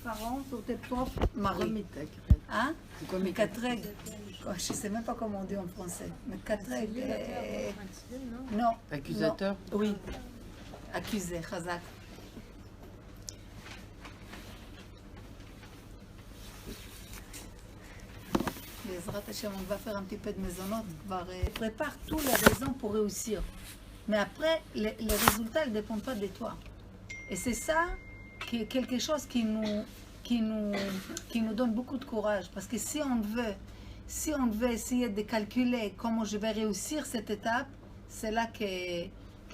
parents, c'était trop mari. Hein? Mekatreg. Je ne sais même pas comment on dit en français. Mekatreg. Non. Accusateur? Non. Oui. Accusé, Chazak. Bezrat Hashem, on va faire un petit peu de maisonnette. Prépare toutes les raisons pour réussir. Mais après, les résultats ne dépendent pas de toi. Et c'est ça qui est quelque chose qui nous donne beaucoup de courage. Parce que si on veut essayer de calculer comment je vais réussir cette étape, c'est là que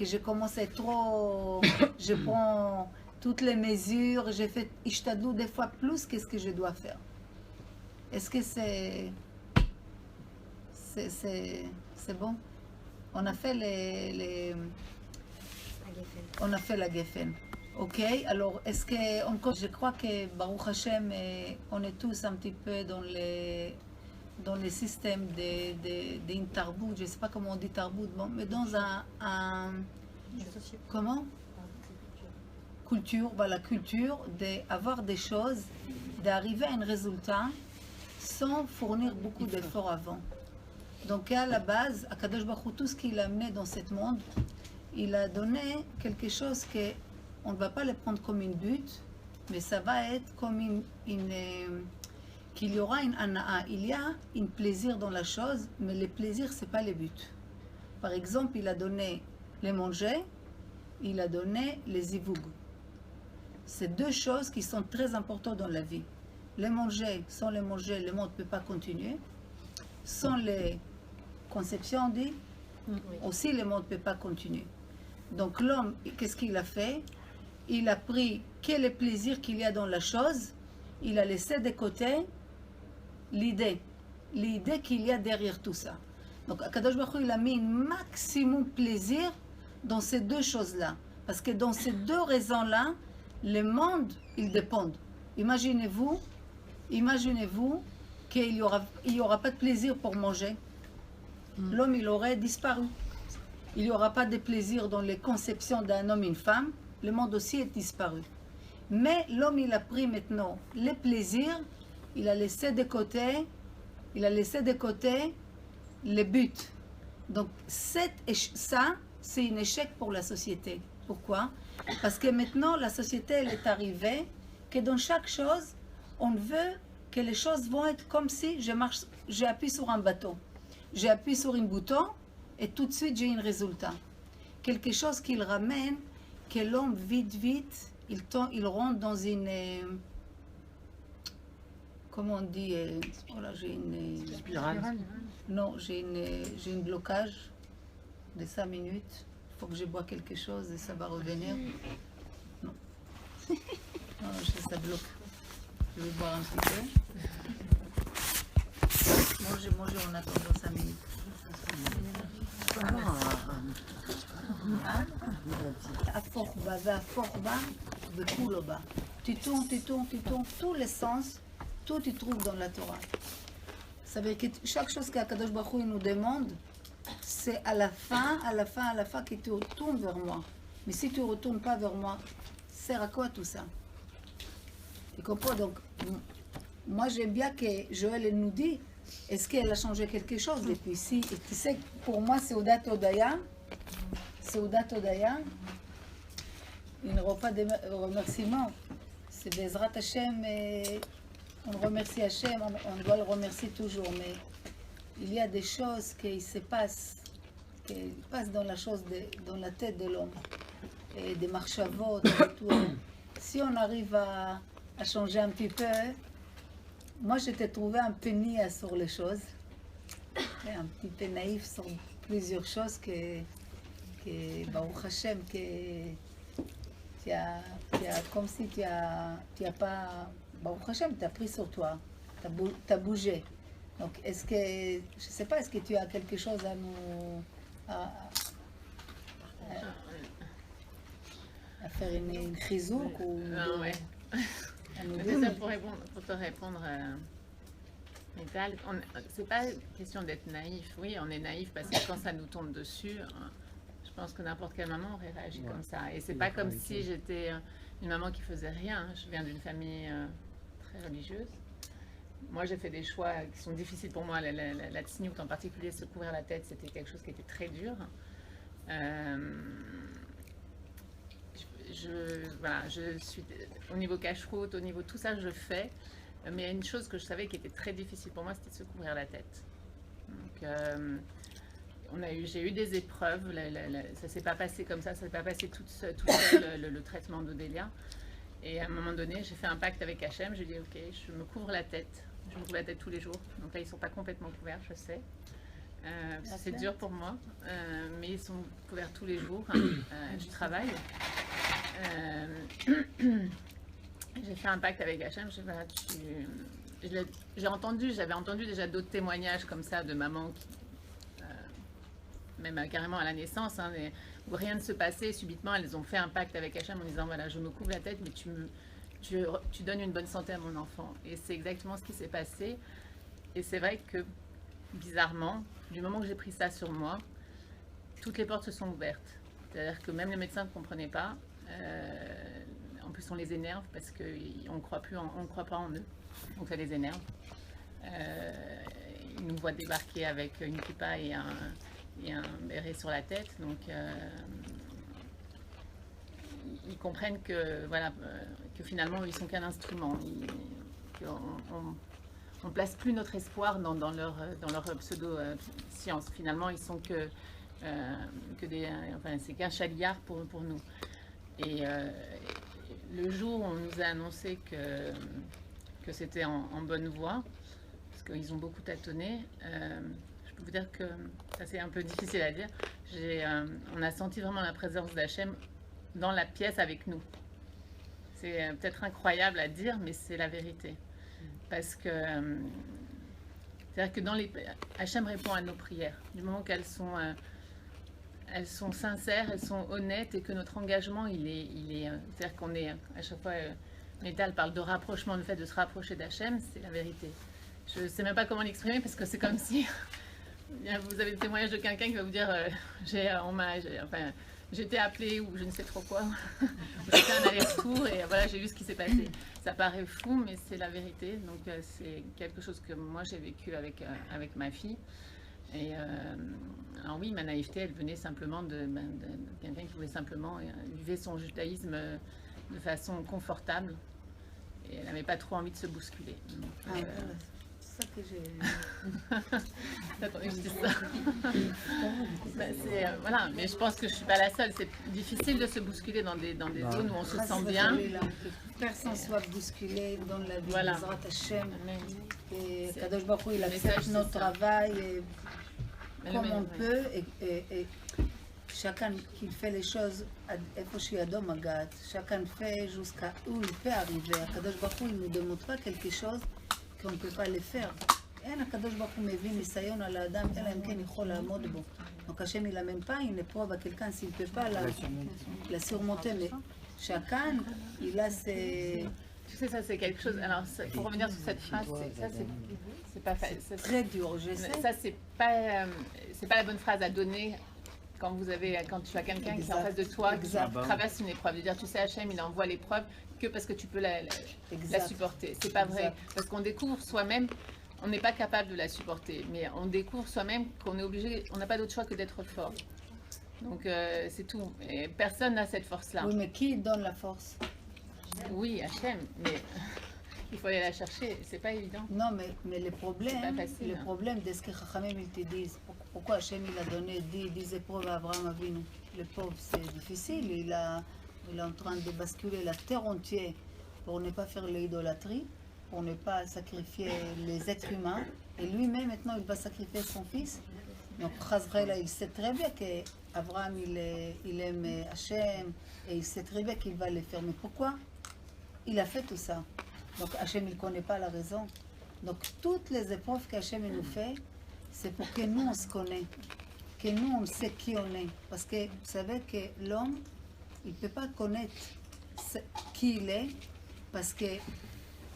je commence à être trop... Je prends toutes les mesures, j'ai fait ishtadlou des fois plus que ce que je dois faire. Est-ce que c'est bon? On a fait on a fait la Geffen. Ok, alors est-ce que je crois que Baruch Hashem, on est tous un petit peu dans les systèmes d'une tarbout, je ne sais pas comment on dit tarbout, bon, mais dans un comment? Culture, voilà, culture d'avoir des choses, d'arriver à un résultat sans fournir beaucoup d'efforts avant. Donc à la base, Akadosh Baruch Hu, tout ce qu'il a amené dans ce monde, il a donné quelque chose que on ne va pas le prendre comme une but, mais ça va être comme qu'il y aura une anaa. Il y a un plaisir dans la chose, mais le plaisir, c'est pas le but. Par exemple, il a donné les manger, il a donné les zivug. C'est deux choses qui sont très importantes dans la vie. Les manger, sans les manger, le monde ne peut pas continuer. Sans les conceptions, on dit, aussi le monde ne peut pas continuer. Donc l'homme, qu'est-ce qu'il a fait? Il a pris quel est le plaisir qu'il y a dans la chose, il a laissé de côté l'idée qu'il y a derrière tout ça. Donc Akadosh Baruch Hu, il a mis un maximum plaisir dans ces deux choses-là. Parce que dans ces deux raisons-là, le monde, ils dépendent. Imaginez-vous qu'il n'y aura pas de plaisir pour manger. L'homme, il aurait disparu. Il n'y aura pas de plaisir dans les conceptions d'un homme et une femme. Le monde aussi est disparu. Mais l'homme, il a pris maintenant les plaisirs, il a laissé de côté les buts. Donc ça, c'est un échec pour la société. Pourquoi? Parce que maintenant, la société, elle est arrivée que dans chaque chose, on veut que les choses vont être comme si j'appuie sur un bâton. J'appuie sur un bouton et tout de suite, j'ai un résultat. Quelque chose qui ramène que l'homme, vite, il rentre dans une... comment on dit? Oh là, j'ai une... Spirale. Non, j'ai un blocage de 5 minutes. Il faut que je bois quelque chose et ça va revenir. Non. Non, ça bloque. Je vais boire un petit peu. Manger en attendant 5 minutes. Aforba, aforba, vekulba. Tu tournes, tous les sens, tout tu trouves dans la Torah. Ça veut dire que chaque chose qu'Akadosh Baruch Hu nous demande, c'est à la fin que tu retournes vers moi. Mais si tu ne retournes pas vers moi, sert à quoi tout ça? Tu comprends? Donc, moi j'aime bien que Joël nous dit, est-ce qu'elle a changé quelque chose depuis? Si, et tu sais, pour moi, Seudat Odaya, une repas de remerciement, c'est Bezrat Hashem, on remercie Hashem, on doit le remercier toujours, mais il y a des choses qui se passent dans dans la tête de l'homme, et des marchavot, et tout. Si on arrive à changer un petit peu, moi je t'ai trouvé un peu niais sur les choses, un petit peu naïf sur plusieurs choses que Baruch Hashem, comme si tu as pas, Baruch Hashem, tu as pris sur toi, tu as bougé. Donc, est-ce que, je ne sais pas, est-ce que tu as quelque chose à nous... à faire une chizouk ou... ouais. Ça pour te répondre, Métal, c'est pas question d'être naïf. Oui, on est naïf parce que quand ça nous tombe dessus, je pense que n'importe quelle maman aurait réagi comme ça. Et c'est pas comme si j'étais une maman qui faisait rien. Je viens d'une famille très religieuse. Moi, j'ai fait des choix qui sont difficiles pour moi. La tsniout en particulier, se couvrir la tête, c'était quelque chose qui était très dur. Voilà, je suis au niveau cache-route, au niveau tout ça, je fais. Mais il y a une chose que je savais qui était très difficile pour moi, c'était de se couvrir la tête. Donc, j'ai eu des épreuves. Ça s'est pas passé comme ça s'est pas passé toute seule le traitement d'Odélia. Et à un moment donné, j'ai fait un pacte avec Hachem. J'ai dit, ok, je me couvre la tête. Je me couvre la tête tous les jours. Donc là, ils ne sont pas complètement couverts, je sais. C'est dur pour moi, mais ils sont couverts tous les jours du travail. J'ai fait un pacte avec Hachem. J'avais entendu déjà d'autres témoignages comme ça de mamans qui, même carrément à la naissance, hein, où rien ne se passait, subitement elles ont fait un pacte avec Hachem en disant voilà, je me couvre la tête, mais tu donnes une bonne santé à mon enfant. Et c'est exactement ce qui s'est passé. Et c'est vrai que, bizarrement, du moment que j'ai pris ça sur moi, toutes les portes se sont ouvertes. C'est-à-dire que même les médecins ne comprenaient pas. En plus, on les énerve parce qu'on ne croit pas en eux. Donc ça les énerve. Ils nous voient débarquer avec une kippa et un béret sur la tête. Donc ils comprennent que, voilà, que finalement, ils sont qu'un instrument. On ne place plus notre espoir dans leur pseudo-science. Finalement, ils sont c'est qu'un chaliard pour nous. Et le jour où on nous a annoncé que c'était en bonne voie, parce qu'ils ont beaucoup tâtonné, je peux vous dire que ça c'est un peu difficile à dire, on a senti vraiment la présence d'Hachem dans la pièce avec nous. C'est peut-être incroyable à dire, mais c'est la vérité. Parce que c'est-à-dire que Hachem répond à nos prières. Du moment qu'elles sont sincères, elles sont honnêtes et que notre engagement, c'est-à-dire qu'on est, à chaque fois, Métal parle de rapprochement, le fait de se rapprocher d'Hachem, c'est la vérité. Je ne sais même pas comment l'exprimer parce que c'est comme si vous avez le témoignage de quelqu'un qui va vous dire j'ai été appelé ou je ne sais trop quoi, j'ai fait un aller-retour et voilà, j'ai vu ce qui s'est passé. Ça paraît fou, mais c'est la vérité. Donc c'est quelque chose que moi j'ai vécu avec ma fille. Et alors oui, ma naïveté, elle venait simplement de quelqu'un qui voulait simplement vivre son judaïsme de façon confortable. Et elle n'avait pas trop envie de se bousculer. Donc, c'est ça que j'ai... Attendez, je dis ça. Voilà, mais je pense que je ne suis pas la seule. C'est difficile de se bousculer dans des zones où on se sent bien. Personne soit bousculé dans la vie voilà. de Hachem. Et Kadosh Baruch Hu, il accepte notre travail comme on peut. Et chacun qui fait les choses, chacun fait jusqu'à où il peut arriver. Kadosh Baruch Hu, il ne nous demande pas quelque chose qu'on ne peut pas le faire. אין הקדוש ברוך הוא מביא ניסיון על האדם, אלא אם כן יכול לעמוד בו. Donc Hachem il amène pas une épreuve à quelqu'un s'il ne peut pas la surmonter. Mais chacun, il a ses... Tu sais, ça c'est quelque chose... Alors, pour revenir sur cette phrase, c'est pas facile. C'est très dur, je sais. Ça, c'est pas la bonne phrase à donner quand tu as quelqu'un qui est en face de toi, qui traverse une épreuve. De dire, tu sais, Hachem, il envoie l'épreuve que parce que tu peux la supporter. C'est pas vrai. Parce qu'on découvre soi-même, on n'est pas capable de la supporter. Mais on découvre soi-même qu'on est obligé, on n'a pas d'autre choix que d'être fort. Donc, c'est tout. Et personne n'a cette force-là. Oui, mais qui donne la force? Oui, Hachem, mais il faut aller la chercher. C'est pas évident. Non, mais le problème, facile, le problème de ce que Chachamim ils te disent, pourquoi Hachem il a donné 10 épreuves à Abraham Avinu? Le pauvre, c'est difficile. Il est en train de basculer la terre entière pour ne pas faire l'idolâtrie, pour ne pas sacrifier les êtres humains. Et lui-même, maintenant, il va sacrifier son fils. Donc, Chazraël, il sait très bien qu'Abraham, il aime Hachem, et il sait très bien qu'il va le faire. Mais pourquoi il a fait tout ça? Donc, Hachem, il ne connaît pas la raison. Donc, toutes les épreuves qu'Hachem nous fait, c'est pour que nous, on se connaisse, que nous, on sait qui on est. Parce que vous savez que l'homme, il ne peut pas connaître qui il est, parce que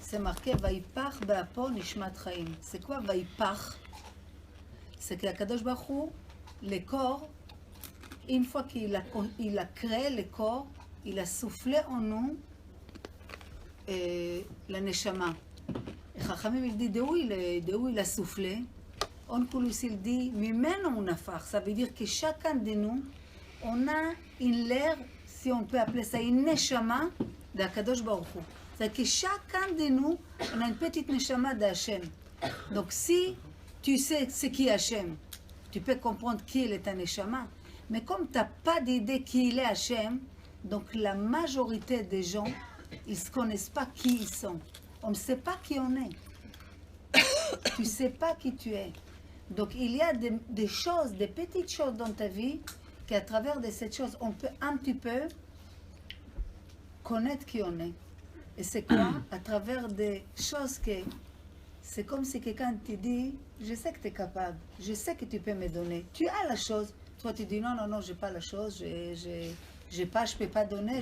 c'est marqué « Vaïpach be'apo nishmat chaim ». C'est quoi « Vaïpach » C'est que Kadosh Baruch Hu, le corps, Une fois qu'il a créé le corps, il a soufflé en nous la neshama. Et Chachamim, il dit de où il a soufflé. Onkelos, il dit, mimeno munafar. Ça veut dire que chacun de nous, on a une l'air, si on peut appeler ça une neshama d'Akadosh Baruch Hu. C'est-à-dire que chacun de nous, on a une petite neshama d'Hachem. Donc si tu sais ce qui est Hachem, tu peux comprendre qui est ta neshama. Mais comme tu n'as pas d'idée qui il est Hachem, donc la majorité des gens, ils ne se connaissent pas qui ils sont. On ne sait pas qui on est. Tu ne sais pas qui tu es. Donc il y a des choses, des petites choses dans ta vie, qu'à travers de cette chose, on peut un petit peu connaître qui on est. Et c'est quoi? À travers des choses que... C'est comme si quelqu'un te dit, je sais que tu es capable, je sais que tu peux me donner. Tu as la chose. Toi, tu dis, non, non, non, je n'ai pas la chose, je ne peux pas donner,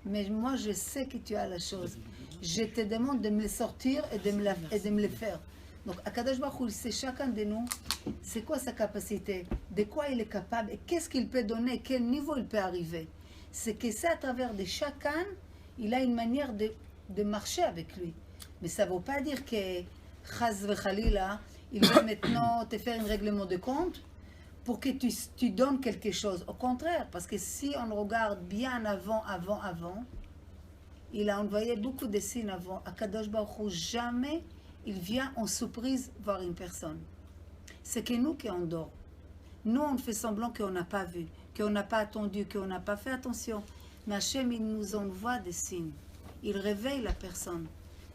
mais moi, je sais que tu as la chose. Je te demande de me le sortir et de me le faire. Donc, Akadosh Baruch Hu, c'est chacun de nous, c'est quoi sa capacité, de quoi il est capable, et qu'est-ce qu'il peut donner, quel niveau il peut arriver. C'est que c'est à travers de chacun, il a une manière de marcher avec lui. Mais ça ne veut pas dire que Chaz v'Chalila, il veut maintenant te faire un règlement de compte pour que tu donnes quelque chose. Au contraire, parce que si on regarde bien avant, il a envoyé beaucoup de signes avant. Akadosh Baruch Hu, jamais il vient en surprise voir une personne. C'est que nous qui on dort. Nous, on fait semblant qu'on n'a pas vu, qu'on n'a pas attendu, qu'on n'a pas fait attention. Mais Hachem, il nous envoie des signes. Il réveille la personne.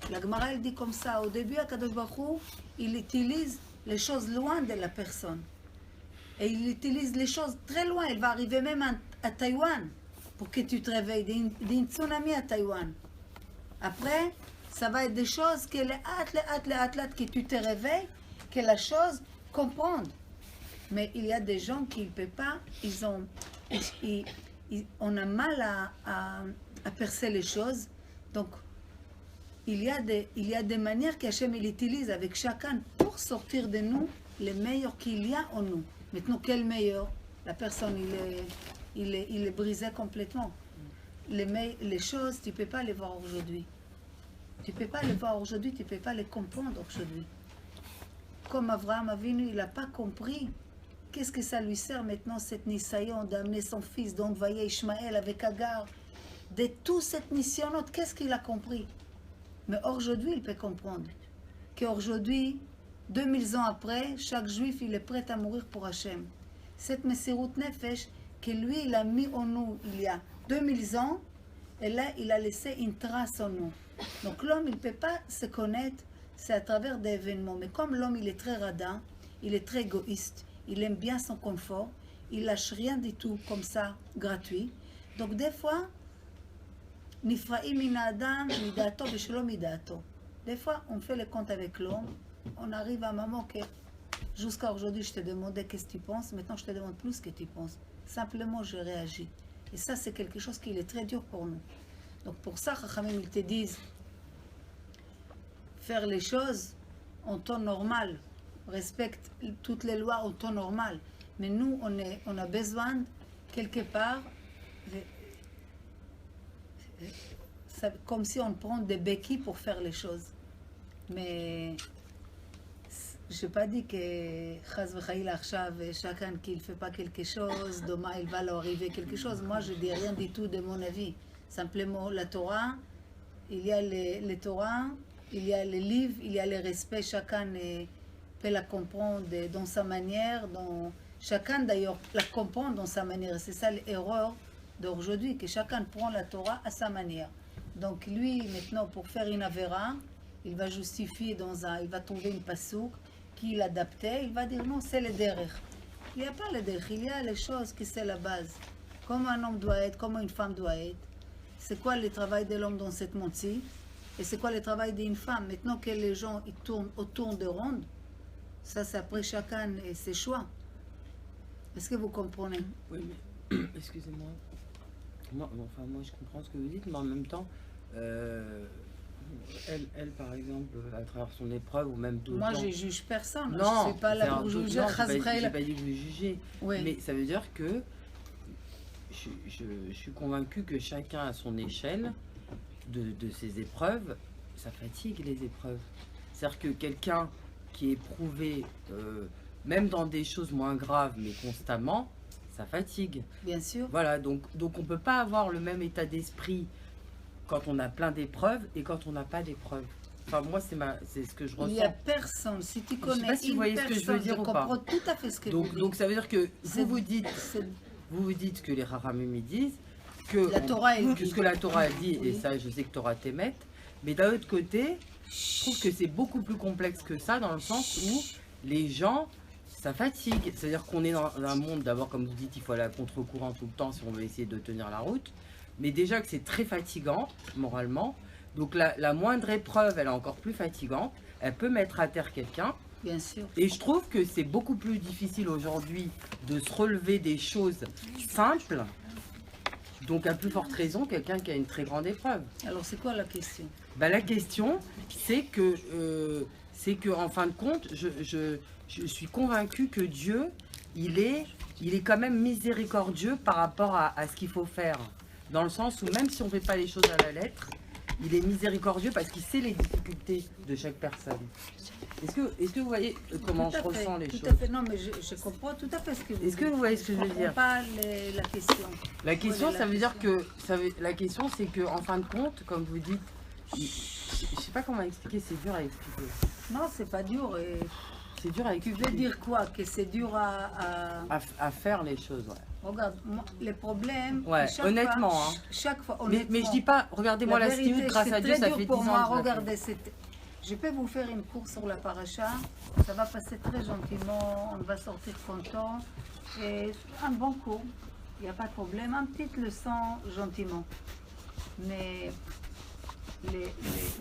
La Gemara, elle dit comme ça. Au début, Akadosh Baruch Hu, il utilise les choses loin de la personne. Et il utilise les choses très loin. Il va arriver même à Taïwan pour que tu te réveilles. D'un tsunami à Taïwan. Après, ça va être des choses que que tu te réveilles, que la chose comprendre. Mais il y a des gens qui ne peuvent pas, on a mal à percer les choses. Donc, il y a des manières qu'Hachem il utilise avec chacun pour sortir de nous les meilleurs qu'il y a en nous. Maintenant, quel meilleur? La personne, il est brisé complètement. Les choses, tu ne peux pas les voir aujourd'hui. Tu ne peux pas les voir aujourd'hui, tu ne peux pas les comprendre aujourd'hui. Comme Abraham Avinu, il n'a pas compris. Qu'est-ce que ça lui sert maintenant, cette Nisayon, d'amener son fils, d'envoyer Ishmaël avec Agar, de toute cette mission, qu'est-ce qu'il a compris? Mais aujourd'hui, il peut comprendre qu'aujourd'hui, 2000 ans après, chaque juif, il est prêt à mourir pour Hachem. Cette Messirut Nefesh, que lui, il a mis en nous il y a 2000 ans, et là, il a laissé une trace en nous. Donc l'homme, il ne peut pas se connaître, c'est à travers des événements. Mais comme l'homme, il est très radin, il est très égoïste, il aime bien son confort, il lâche rien du tout comme ça, gratuit. Donc des fois, Nifraim min adam midato v'shelo midato. Des fois, on fait le compte avec l'homme, on arrive à un moment que jusqu'à aujourd'hui, je te demandais qu'est-ce que tu penses, maintenant je te demande plus ce que tu penses. Simplement, je réagis. Et ça, c'est quelque chose qui est très dur pour nous. Donc pour ça, Chachamim, ils te disent, faire les choses en temps normal, respecte toutes les lois en temps normal. Mais nous, on a besoin, quelque part, comme si on prend des béquilles pour faire les choses. Mais je n'ai pas dit que Chaz v'Chaïla Achav, chacun qui ne fait pas quelque chose, demain il va leur arriver quelque chose. Moi, je ne dis rien du tout de mon avis. Simplement, la Torah, il y a les Torah, il y a les livres, il y a les respects. Chacun peut la comprendre dans sa manière. Chacun, d'ailleurs, la comprend dans sa manière. C'est ça l'erreur d'aujourd'hui, que chacun prend la Torah à sa manière. Donc lui, maintenant, pour faire une avéra, il va justifier il va trouver une pasouk qu'il adaptait, il va dire non, c'est le derech. Il n'y a pas le derech, il y a les choses qui c'est la base. Comment un homme doit être, comment une femme doit être. C'est quoi le travail de l'homme dans cette monde-ci, et c'est quoi le travail d'une femme. Maintenant que les gens ils tournent autour de ronde, ça c'est après chacun et ses choix. Est-ce que vous comprenez? Oui, mais excusez-moi. Moi, je comprends ce que vous dites, mais en même temps, elle, par exemple, à travers son épreuve, ou même tout moi, je ne juge personne. Non, je ne suis pas là pour juger. J'ai pas dit que vous jugez. Oui. Mais ça veut dire que je suis convaincue que chacun à son échelle de ses épreuves, ça fatigue les épreuves. C'est-à-dire que quelqu'un qui est éprouvé, même dans des choses moins graves, mais constamment, ça fatigue. Bien sûr. Voilà, donc on ne peut pas avoir le même état d'esprit quand on a plein d'épreuves et quand on n'a pas d'épreuves. Enfin, moi, c'est ce que je ressens. Il n'y a personne, si tu Je connais sais pas si vous une voyez ce que je veux personne, dire je ou pas. comprends tout à fait ce que vous dites. Donc ça veut dire que C'est- vous c'est- vous dites que les Rahamim ils disent que, La Torah est que ce que la Torah dit, et Oui. ça je sais que Torah t'émette, mais d'un autre côté, je trouve que c'est beaucoup plus complexe que ça, dans le sens où les gens, ça fatigue. C'est-à-dire qu'on est dans un monde, d'abord comme vous dites, il faut aller à contre-courant tout le temps si on veut essayer de tenir la route, mais déjà que c'est très fatigant, moralement, donc la moindre épreuve, elle est encore plus fatigante, elle peut mettre à terre quelqu'un. Bien sûr. Et je trouve que c'est beaucoup plus difficile aujourd'hui de se relever des choses simples. Donc à plus forte raison, quelqu'un qui a une très grande épreuve. Alors, c'est quoi la question? Bah, la question, c'est que en fin de compte, je suis convaincue que Dieu, il est quand même miséricordieux par rapport à ce qu'il faut faire. Dans le sens où même si on ne fait pas les choses à la lettre, il est miséricordieux parce qu'il sait les difficultés de chaque personne. Est-ce que vous voyez comment Tout je à fait, ressens les tout choses? à fait. Non, mais je comprends tout à fait ce que vous dites. Est-ce que vous voyez ce que je veux dire? Pas la question. La question, Voilà, ça la veut dire que la question, c'est que en fin de compte, comme vous dites, je sais pas comment expliquer, c'est dur à expliquer. Non, c'est pas dur. Et C'est dur à tu veux expliquer. dire quoi? Que c'est dur à... À faire les choses, ouais. Regarde, moi, les problèmes... Ouais, chaque honnêtement, fois, hein. chaque fois, Mais je dis pas, regardez-moi la vérité, stimule, grâce c'est à Dieu, très ça dur fait 10 pour ans. moi. que je la fais. Regardez, je peux vous faire une course sur la paracha. Ça va passer très gentiment. On va sortir content. Et un bon cours. Il n'y a pas de problème. Un petite leçon gentiment. Mais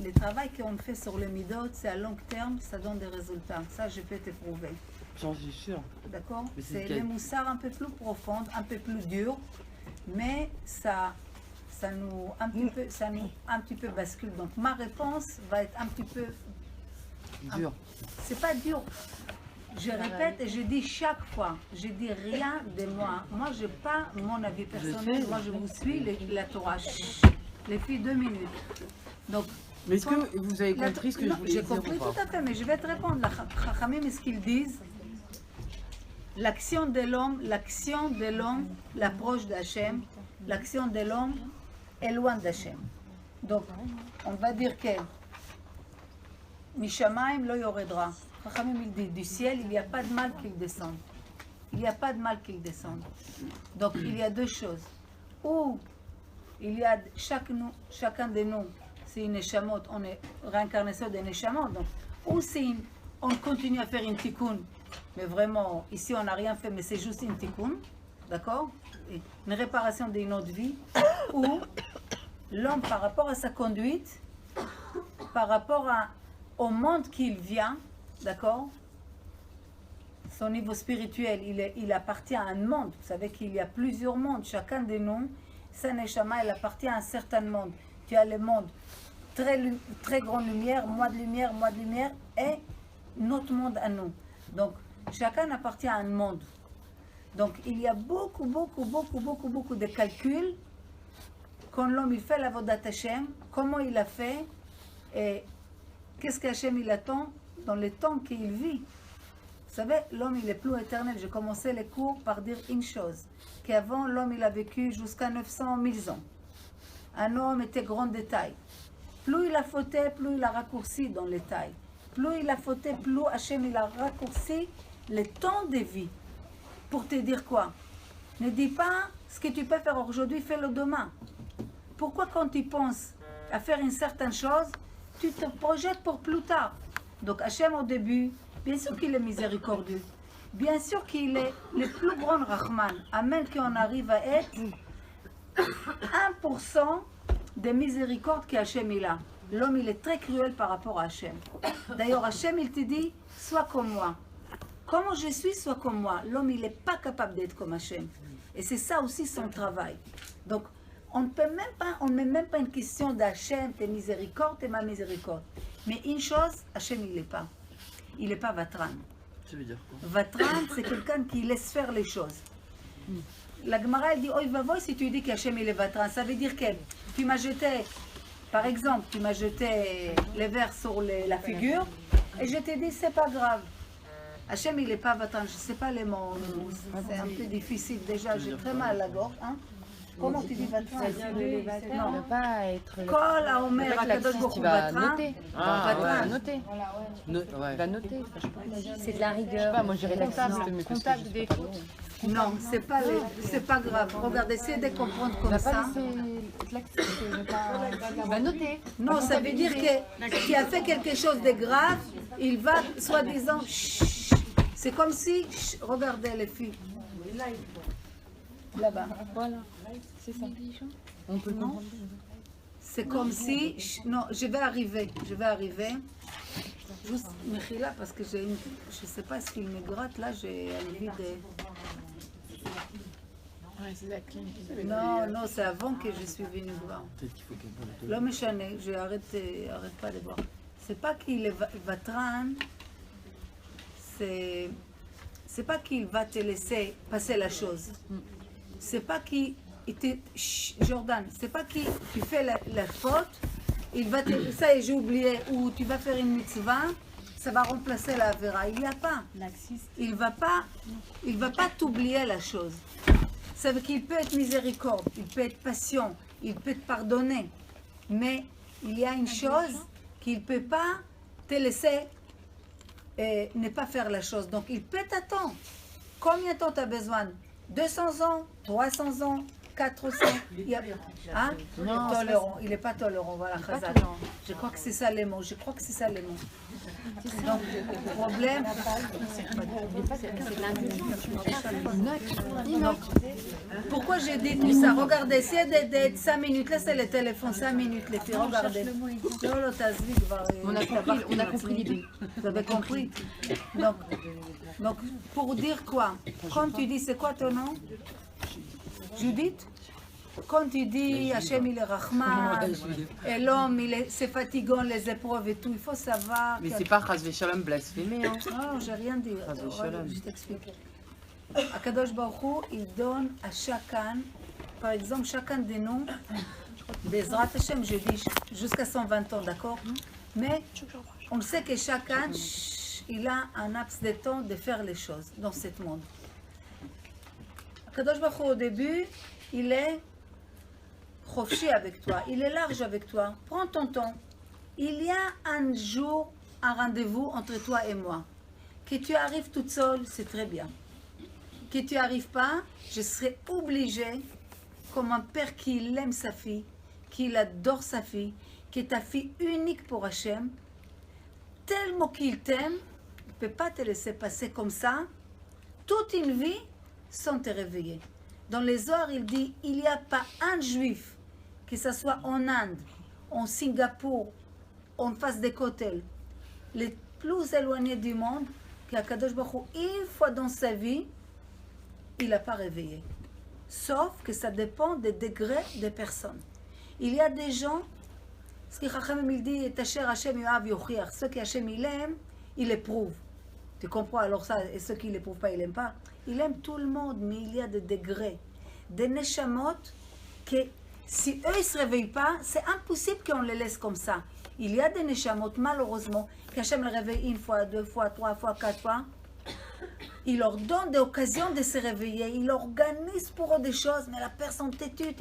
les travail qu'on fait sur le midot, c'est à long terme, ça donne des résultats. Ça, je peux te prouver. J'en suis sûr. D'accord? Mais c'est C'est lequel? les moussards un peu plus profondes, un peu plus dures, mais ça nous un petit peu bascule. Donc ma réponse va être un petit peu, Dur. c'est pas dur. Je répète et je dis chaque fois, je dis rien de moi. Moi, je n'ai pas mon avis personnel. sais. Moi, je vous suis la Torah. Les filles, 2 minutes. Donc, Mais est-ce que vous avez la- compris ce que non, je voulais j'ai dire compris ou pas? tout à fait, mais je vais te répondre. La Chachamim, ce qu'ils disent, l'action de l'homme l'approche d'Hachem, l'action de l'homme est loin d'Hachem. Donc, on va dire que Mishamaim lo yoredra. Chachamim, il dit, du ciel, il n'y a pas de mal qu'il descende. Il n'y a pas de mal qu'il descende. Donc, il y a deux choses. Ou il y a chacun de nous, c'est une neshamot, on est réincarnation des neshamot. Donc, ou on continue à faire une tikkun, mais vraiment, ici on n'a rien fait, mais c'est juste une tikkun, d'accord? Une réparation d'une autre vie. Ou l'homme, par rapport à sa conduite, par rapport au monde qu'il vient, d'accord? Son niveau spirituel, il appartient à un monde. Vous savez qu'il y a plusieurs mondes. Chacun de nous, sa neshama, elle appartient à un certain monde. Tu as le monde très grande lumière, moi de lumière, et notre monde à nous. Donc, chacun appartient à un monde. Donc, il y a beaucoup de calculs quand l'homme il fait la vodat Hashem, comment il a fait, et qu'est-ce qu'Hachem il attend dans le temps qu'il vit. Vous savez, l'homme il est plus éternel. J'ai commencé les cours par dire une chose, qu'avant l'homme il a vécu jusqu'à 900 000 ans. Un homme était grand de taille. Plus il a fauté, plus il a raccourci dans les tailles. Plus il a fauté, plus Hachem il a raccourci le temps de vie. Pour te dire quoi? Ne dis pas ce que tu peux faire aujourd'hui, fais-le demain. Pourquoi quand tu penses à faire une certaine chose, tu te projettes pour plus tard? Donc Hachem au début, bien sûr qu'il est miséricordieux. Bien sûr qu'il est le plus grand Rahman. Amen qu'on arrive à être 1% de miséricorde qu'Hachem il a. L'homme il est très cruel par rapport à Hachem. D'ailleurs Hachem il te dit, sois comme moi. Comment je suis, sois comme moi. L'homme il n'est pas capable d'être comme Hachem. Et c'est ça aussi son travail. Donc on ne met même pas une question d'Hachem, tes miséricordes, tes ma miséricorde. Mais une chose, Hachem il n'est pas. Il n'est pas Vatran. Ça veut dire quoi? Vatran, c'est quelqu'un qui laisse faire les choses. la Gemara elle dit Oy vavoy si tu dis qu'Hachem il est vatran. Ça veut dire que tu m'as jeté, par exemple, tu m'as jeté les verres sur la figure et je t'ai dit c'est pas grave. Hachem il est pas vatran, je sais pas les mots, c'est un peu difficile déjà, j'ai très mal à la gorge. Hein? Comment tu dis vatran? Ne Non. pas être. Kol haomer akadosh baruch hu Tu vas vatran. noter. Ah, Tu vas ouais. noter. Ouais. Tu vas noter. Ça, je sais pas. C'est de la Je sais rigueur. pas, moi je dirais comptable, Non, comptable des fautes. Non, c'est pas grave. Regardez, essayez de comprendre On comme n'a ça. pas laissé te l'accepter, ne pas. Tu vas noter. Non, ça veut dire que qui a fait quelque chose de grave, il va soi-disant. Chut. C'est comme si, chut, regardez les filles. Là-bas. Voilà, c'est ça. On peut comprendre. C'est comme si. Chut, non, je vais arriver. Juste, Michila, parce que j'ai une. Je sais pas ce qu'il me gratte là, j'ai envie de. Ouais, c'est la clinique. Non, non, c'est avant que je suis venue voir. Peut-être qu'il faut qu'elle parle de L'homme échané, je arrête pas de voir. C'est pas qu'il est vatran, c'est pas qu'il va te laisser passer la chose. C'est pas qu'il était Jordan, c'est pas qu'il tu fais la faute, il va te, ça y est, j'ai oublié, ou tu vas faire une mitzvah, ça va remplacer la vera. Il n'y a pas. Il va pas t'oublier la chose. Ça veut qu'il peut être miséricorde, il peut être patient, il peut te pardonner. Mais il y a une chose qu'il ne peut pas te laisser ne pas faire la chose. Donc il peut t'attendre. Combien de temps tu as besoin? 200 ans, 300 ans, 400. Il y a, hein? Non, Tolérant. Il n'est pas tolérant, voilà. Chazal. tolérant. Je crois que c'est ça les mots. Donc le problème. Donc, pourquoi j'ai dit tout ça? Regardez, essayez d'être 5 minutes. Laissez le téléphone 5 minutes, les filles. Regardez. On a compris l'idée. Vous avez compris? Donc, pour dire quoi? Quand tu dis, c'est quoi ton nom? Judith? Quand tu dis Hachem il est Rahman, et l'homme c'est fatigant les épreuves et tout, il faut savoir. Mais c'est pas Chas Shalom blasphémé, hein. Non, j'ai rien dit. Chas Shalom. Je t'explique. Akadosh Baruch Hu, il donne à chacun, par exemple, chacun de nous, Bezrat Hashem, je dis jusqu'à 120 ans, d'accord? Mais on sait que chacun, il a un laps de temps de faire les choses dans ce monde. Akadosh Baruch Hu, au début, il est Chofshi avec toi, il est large avec toi. Prends ton temps. Il y a un jour, un rendez-vous entre toi et moi. Que tu arrives toute seule, c'est très bien. Que tu arrives pas, je serai obligée, comme un père qui aime sa fille, qui adore sa fille, qui est ta fille unique pour Hachem, tellement qu'il t'aime, il ne peut pas te laisser passer comme ça toute une vie sans te réveiller. Dans les heures, il dit, il n'y a pas un juif, que ce soit en Inde, en Singapour, en face des hôtels, les plus éloignés du monde, qu'Akadosh Baruch Hu, une fois dans sa vie, il n'a pas réveillé. Sauf que ça dépend des degrés des personnes. Il y a des gens, ce que Chachamim il dit, Tacher Hashem Yoav Yochiach, ceux que Hashem il aime, il éprouve. Tu comprends? Alors ça, et ceux qui ne l'éprouvent pas, il n'aime pas. Il aime tout le monde, mais il y a des degrés, des neshamot, que si eux ne se réveillent pas, c'est impossible qu'on les laisse comme ça. Il y a des neshamot, malheureusement, qu'Hachem les réveille une fois, 2 fois, 3 fois, 4 fois. Il leur donne des occasions de se réveiller. Il organise pour eux des choses, mais la personne têtue,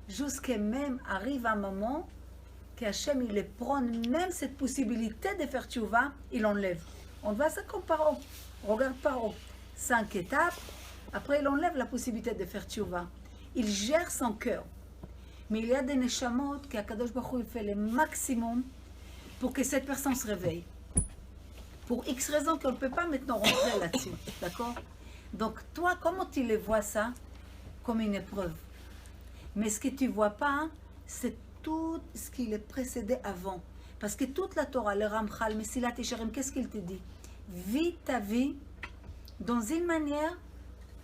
jusqu'à même arrive un moment qu'Hachem, il les prend même cette possibilité de faire tchouva, il enlève. On va ça comme Paro. Regarde Paro. 5 étapes, après il enlève la possibilité de faire tchouva. Il gère son cœur. Mais il y a des neshamot qu'Akadosh Baruch Hu il fait le maximum pour que cette personne se réveille. Pour X raisons qu'on ne peut pas maintenant rentrer là-dessus. D'accord? Donc toi, comment tu les vois ça? Comme une épreuve. Mais ce que tu ne vois pas, c'est tout ce qui est précédé avant. Parce que toute la Torah, le Ramchal, Mesilat Yesharim, qu'est-ce qu'il te dit? Vis ta vie dans une manière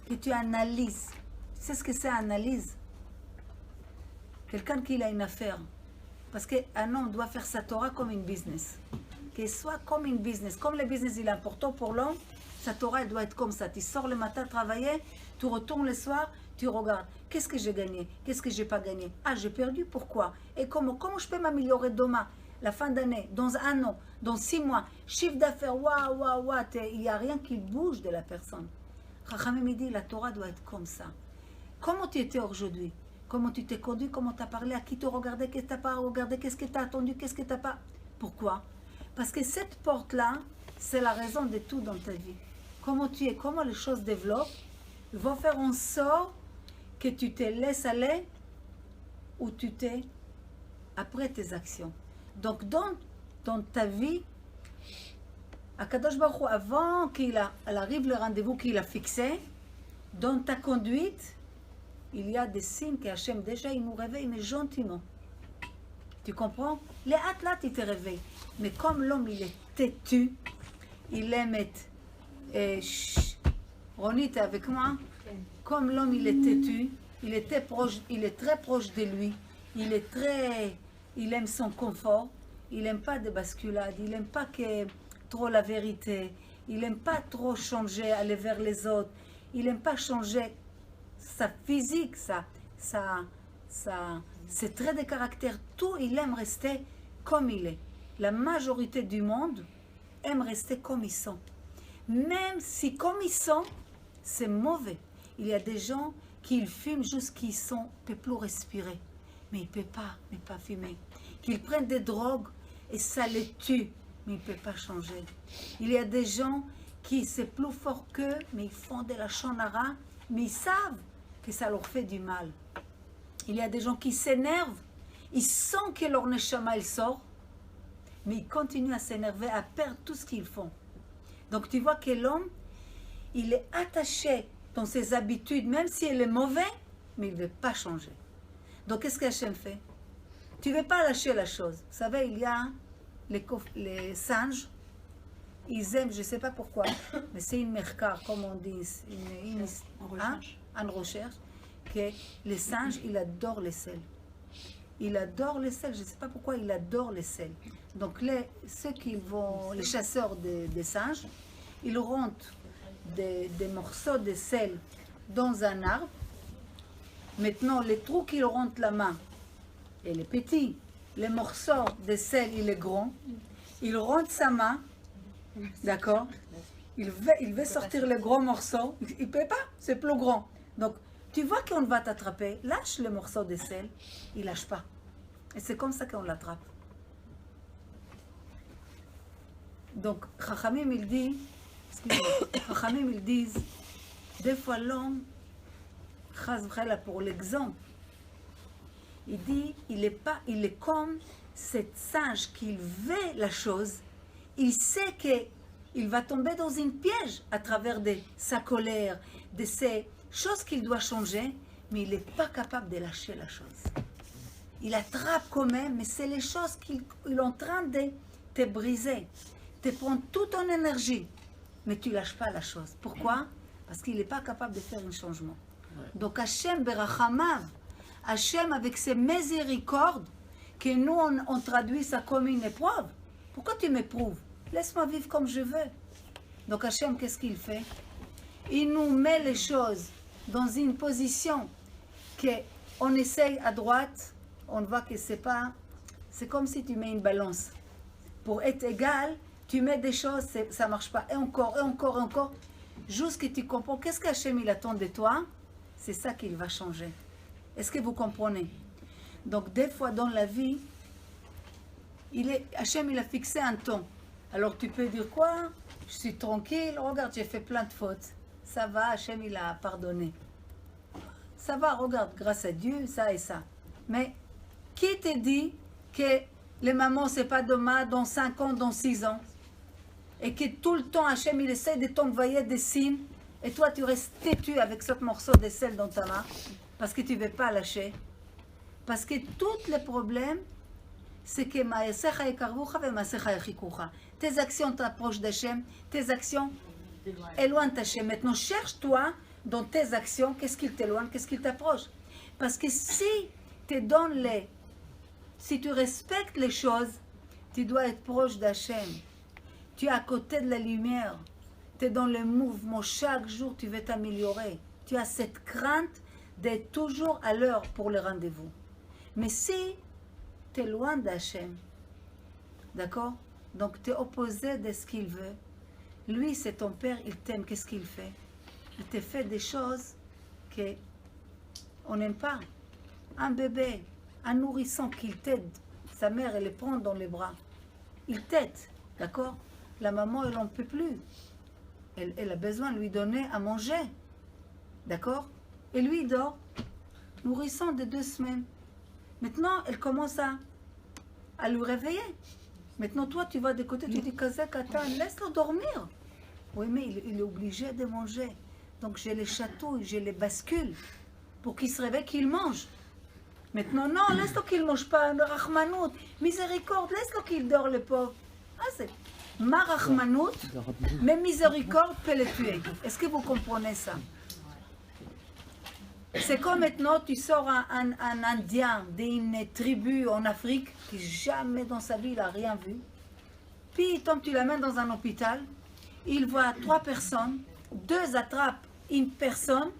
que tu analyses. Tu sais ce que c'est analyse? Quelqu'un qui a une affaire. Parce qu'un homme doit faire sa Torah comme une business. Qu'elle soit comme une business. Comme le business il est important pour l'homme, sa Torah, elle doit être comme ça. Tu sors le matin travailler, tu retournes le soir, tu regardes. Qu'est-ce que j'ai gagné? Qu'est-ce que j'ai pas gagné? Ah, j'ai perdu, pourquoi? Et comment je peux m'améliorer demain? La fin d'année, dans un an, dans 6 mois, chiffre d'affaires, waouh, il n'y a rien qui bouge de la personne. Chachamim me dit, la Torah doit être comme ça. Comment tu étais aujourd'hui? Comment tu t'es conduit? Comment tu as parlé? À qui tu regardais? Qu'est-ce que tu n'as pas regardé? Qu'est-ce que tu as attendu? Qu'est-ce que tu n'as pas? Pourquoi? Parce que cette porte-là, c'est la raison de tout dans ta vie. Comment tu es, comment les choses développent, vont faire en sorte que tu te laisses aller ou tu t'es après tes actions. Donc dans ta vie, Akadosh Baruch Hu, avant qu'il arrive le rendez-vous qu'il a fixé, dans ta conduite, il y a des signes que Hachem déjà il nous réveille, mais gentiment. Tu comprends? Les là, il te réveille. Mais comme l'homme il est têtu, il aime être... Ronit, t'es avec moi? Comme l'homme il est têtu, il est très proche de lui, il aime son confort, il n'aime pas de basculade, il n'aime pas trop la vérité, il n'aime pas trop changer, aller vers les autres, il n'aime pas changer sa physique, ses traits de caractère, tout, il aime rester comme il est. La majorité du monde aime rester comme ils sont. Même si comme ils sont, c'est mauvais. Il y a des gens qui fument jusqu'ils ne peuvent plus respirer. Mais ils ne peuvent pas fumer. Qu'ils prennent des drogues et ça les tue. Mais ils ne peuvent pas changer. Il y a des gens qui, c'est plus fort qu'eux, mais ils font de la shonara, mais ils savent que ça leur fait du mal. Il y a des gens qui s'énervent, ils sentent que leur neshama il sort, mais ils continuent à s'énerver, à perdre tout ce qu'ils font. Donc tu vois que l'homme, il est attaché dans ses habitudes, même si elle est mauvaise, mais il ne veut pas changer. Donc qu'est-ce qu'Hachem fait? Tu ne veux pas lâcher la chose. Vous savez, il y a les singes, ils aiment, je ne sais pas pourquoi, mais c'est une mercar, comme on dit, une recherche, que les singes, ils adorent les sels. Il adore les sels, je ne sais pas pourquoi il adore les sels. Donc ceux qui vont, les chasseurs des singes, ils rentrent des morceaux de sel dans un arbre. Maintenant, les trous qu'ils rentrent la main, elle est petite. Les morceaux de sel, il est grand. Il rentre sa main, d'accord? Il veut sortir le gros morceau. Il ne peut pas, c'est plus grand. Donc, tu vois qu'on va t'attraper, lâche le morceau de sel, il ne lâche pas. Et c'est comme ça qu'on l'attrape. Donc, Chachamim, il dit, Chachamim, ils disent, des fois l'homme, pour l'exemple, il dit, il est comme cet singe qui veut la chose, il sait qu'il va tomber dans une piège à travers de sa colère, de ces choses qu'il doit changer, mais il n'est pas capable de lâcher la chose. Il attrape quand même, mais c'est les choses qu'il est en train de te briser, te prendre toute ton énergie, mais tu ne lâches pas la chose. Pourquoi? Parce qu'il n'est pas capable de faire un changement. Donc Hachem Berachamav, Hachem avec ses miséricordes, que nous on traduit ça comme une épreuve. Pourquoi tu m'éprouves? Laisse-moi vivre comme je veux. Donc Hachem, qu'est-ce qu'il fait? Il nous met les choses dans une position qu'on essaye à droite, on voit que c'est pas... C'est comme si tu mets une balance. Pour être égal, tu mets des choses, ça ne marche pas. Et encore, et encore, et encore. Jusqu'à ce que tu comprends qu'est-ce qu'Hachem il attend de toi, c'est ça qu'il va changer. Est-ce que vous comprenez? Donc des fois dans la vie, Hachem il a fixé un temps. Alors tu peux dire quoi? Je suis tranquille, regarde, j'ai fait plein de fautes. Ça va, Hachem il a pardonné. Ça va, regarde, grâce à Dieu, ça et ça. Mais qui te dit que les mamans, c'est pas demain, dans 5 ans, dans 6 ans? Et que tout le temps, Hachem, il essaie de t'envoyer des signes, et toi, tu restes têtu avec ce morceau de sel dans ta main, parce que tu ne veux pas lâcher. Parce que tous les problèmes, c'est que tes actions t'approchent d'Hachem, tes actions éloignent Hachem. Maintenant, cherche-toi dans tes actions, qu'est-ce qui t'éloigne, qu'est-ce qui t'approche. Parce que si tu respectes les choses, tu dois être proche d'Hachem. Tu es à côté de la lumière. tu es dans le mouvement, chaque jour tu veux t'améliorer. Tu as cette crainte d'être toujours à l'heure pour le rendez-vous. Mais si tu es loin d'Hachem, d'accord? Donc tu es opposé de ce qu'il veut. Lui, c'est ton père, il t'aime, qu'est-ce qu'il fait? Il te fait des choses qu'on n'aime pas. Un bébé, un nourrisson qu'il t'aide, sa mère, elle le prend dans les bras. Il t'aide, d'accord? La maman, elle n'en peut plus. Elle a besoin de lui donner à manger, d'accord? Et lui, il dort, nourrisson de 2 semaines. Maintenant, elle commence à lui réveiller. Maintenant, toi, tu vas de côté, tu dis, Kazak, attends, laisse-le dormir. Oui, mais il est obligé de manger. Donc, j'ai les chatouilles, j'ai les bascules, pour qu'il se réveille, qu'il mange. Maintenant, non, laisse-le qu'il ne mange pas, le rachmanout, miséricorde, laisse-le qu'il dort, le pauvre. Ah, c'est ma rachmanout, mais miséricorde peut le tuer. Est-ce que vous comprenez ça? C'est comme maintenant, tu sors un Indien d'une tribu en Afrique qui jamais dans sa vie, il n'a rien vu. Puis, tant que tu l'amènes dans un hôpital, il voit 3 personnes, 2 attrapent une personne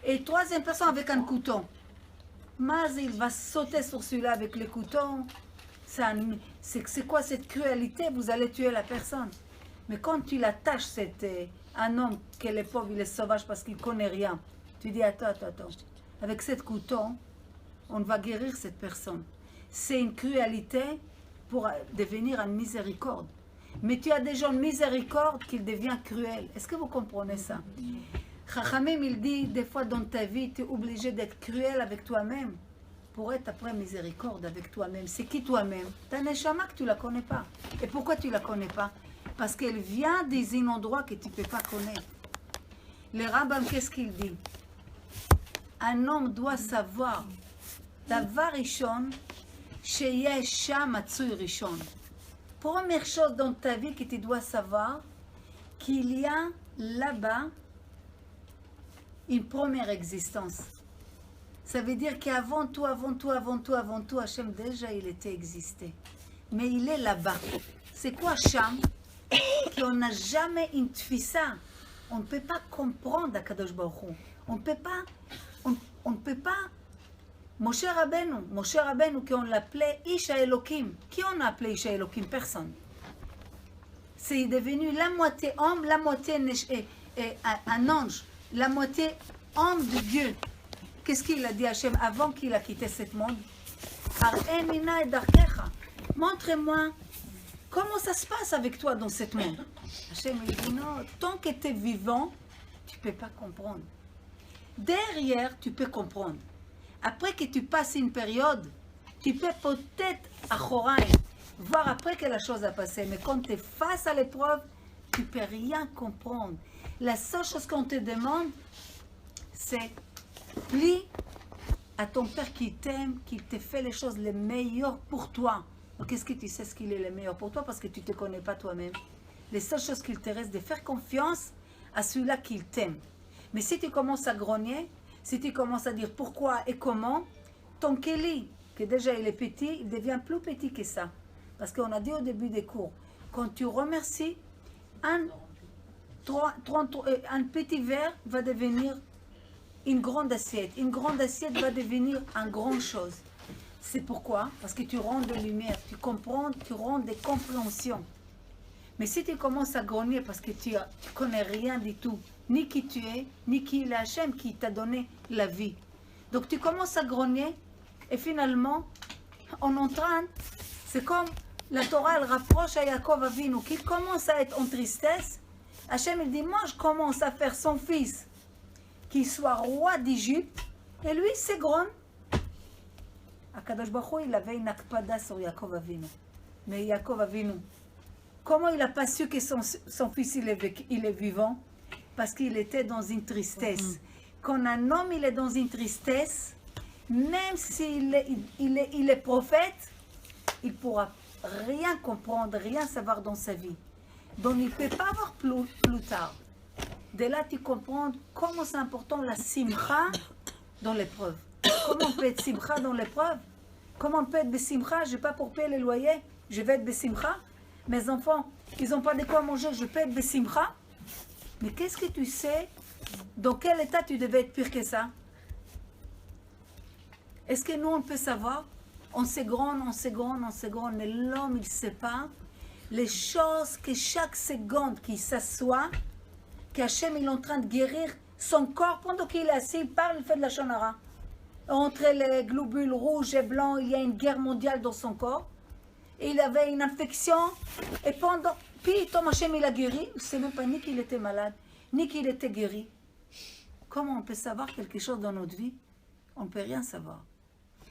et 3e personne avec un couteau. Mais il va sauter sur celui-là avec le couteau. C'est quoi cette cruauté? Vous allez tuer la personne. Mais quand tu l'attaches, un homme qui est pauvre, il est sauvage parce qu'il ne connaît rien. Tu dis, attends. Avec cette couteau, on va guérir cette personne. C'est une cruauté pour devenir une miséricorde. Mais tu as des gens miséricorde qui deviennent cruels. Est-ce que vous comprenez ça? Chachamim, il dit, des fois dans ta vie, tu es obligé d'être cruel avec toi-même pour être après miséricorde avec toi-même. C'est qui toi-même? Ta neshama que tu ne la connais pas. Et pourquoi tu ne la connais pas? Parce qu'elle vient des endroits que tu ne peux pas connaître. Le Rambam, qu'est-ce qu'il dit? Un homme doit savoir, davar rishon, sheyesh sham matzui rishon. Première chose dans ta vie que tu dois savoir, qu'il y a là-bas une première existence. Ça veut dire qu'avant tout, Hachem déjà il était existé. Mais il est là-bas. C'est quoi Sham? Qu'on n'a jamais une tfissa. On ne peut pas comprendre Akadosh Baruch Hu. On ne peut pas. Moshe Rabbeinu, qu'on l'appelait Isha Elokim. Qui on a appelé Isha Elokim? Personne. C'est devenu la moitié homme, la moitié un ange, la moitié homme de Dieu. Qu'est-ce qu'il a dit à Hachem avant qu'il a quitté ce monde? Ar'enina et darkecha. Montre-moi comment ça se passe avec toi dans ce monde. Hachem il dit non, tant que tu es vivant, tu ne peux pas comprendre. Derrière, tu peux comprendre. Après que tu passes une période, tu peux peut-être à Choraï, voir après que la chose a passé. Mais quand tu es face à l'épreuve, tu ne peux rien comprendre. La seule chose qu'on te demande, c'est plie à ton Père qui t'aime, qui te fait les choses les meilleures pour toi. Donc, qu'est-ce que tu sais ce qu'il est le meilleur pour toi parce que tu ne te connais pas toi-même? Les seules choses qu'il te reste, de faire confiance à celui-là qui t'aime. Mais si tu commences à grogner, si tu commences à dire pourquoi et comment, ton Kéli, que déjà il est petit, il devient plus petit que ça. Parce qu'on a dit au début des cours, quand tu remercies, un petit verre va devenir une grande assiette. Une grande assiette va devenir une grande chose. C'est pourquoi? Parce que tu rends de lumière, tu comprends, tu rends des compréhensions. Mais si tu commences à grogner parce que tu connais rien du tout, ni qui tu es, ni qui est la Hachem qui t'a donné la vie. Donc tu commences à grogner et finalement, on est en train, c'est comme la Torah, elle rapproche à Yaakov Avinu, qui commence à être en tristesse. Hachem, il dit, moi je commence à faire son fils qui soit roi d'Égypte, et lui c'est grand. Akadosh Baruch Hu, il avait une akpada sur Yaakov Avinu. Mais Yaakov Avinu, comment il n'a pas su que son fils il est vivant? Parce qu'il était dans une tristesse. Quand un homme il est dans une tristesse, même s'il est prophète, il ne pourra rien comprendre, rien savoir dans sa vie. Donc il ne peut pas avoir plus tard. De là, tu comprends comment c'est important la simcha dans l'épreuve. Comment on peut être simcha dans l'épreuve? Comment on peut être besimcha? Je n'ai pas pour payer les loyers, je vais être besimcha. Mes enfants, ils n'ont pas de quoi manger, je peux être besimcha. Mais qu'est-ce que tu sais? Dans quel état tu devais être pire que ça? Est-ce que nous, on peut savoir? On s'égronne, mais l'homme, il ne sait pas les choses que chaque seconde qu'il s'assoit, qu'Hachem il est en train de guérir son corps pendant qu'il est assis, il parle, il fait de la shonara. Entre les globules rouges et blancs, il y a une guerre mondiale dans son corps. Et il avait une infection. Et pendant... Puis, Tom Hachem, il a guéri. Il ne sait même pas ni qu'il était malade, ni qu'il était guéri. Comment on peut savoir quelque chose dans notre vie? On ne peut rien savoir.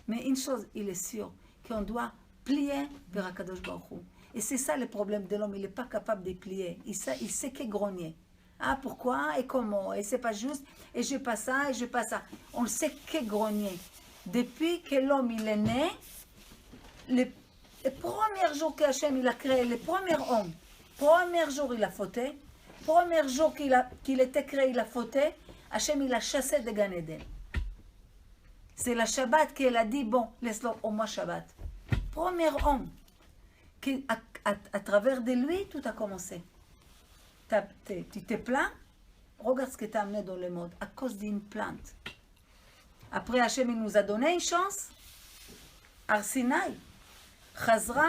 Mais une chose, il est sûr, qu'on doit plier vers Akadosh Baruch Hu. Et c'est ça le problème de l'homme. Il n'est pas capable de plier. Il sait que grogner. Ah, pourquoi et comment? Et c'est pas juste. Et je pas ça, et je pas ça. On ne sait que grogner. Depuis que l'homme il est né, les premiers jours qu'Hachem il a créé, les premiers hommes, premier jour il a fauté, premier jour qu'il était créé, il a fauté, Hachem il a chassé de Gan Eden. C'est la Shabbat qu'elle a dit, bon, laisse-le au moins Shabbat. Premier homme, à travers de lui, tout a commencé. Tu te plains, regarde ce que tu as amené dans le monde, à cause d'une plante. Après, Hachem il nous a donné une chance. Arsinaï, Chazra,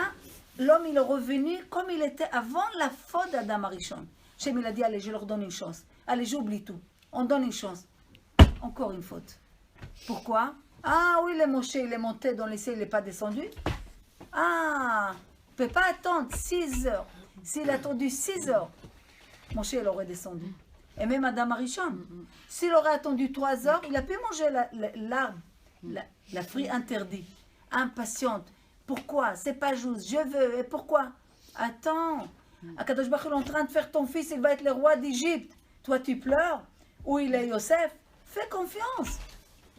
l'homme il est revenu comme il était avant la faute d'Adam Arishon. Hachem il a dit, allez, je leur donne une chance. Allez, j'oublie tout. On donne une chance. Encore une faute. Pourquoi? Ah oui, le Moshe, il est monté dans les cieux, il n'est pas descendu. Ah, il ne peut pas attendre 6 heures. S'il a attendu 6 heures, Moshe, il aurait descendu. Et même Adam Arishon. S'il aurait attendu 3 heures, il a pu manger l'arbre, la fruit interdit. Impatiente. Pourquoi? C'est pas juste. Je veux. Et pourquoi? Attends. Akadosh Baruch Hu est en train de faire ton fils, il va être le roi d'Égypte. Toi, tu pleures. Où il est Yosef? Fais confiance.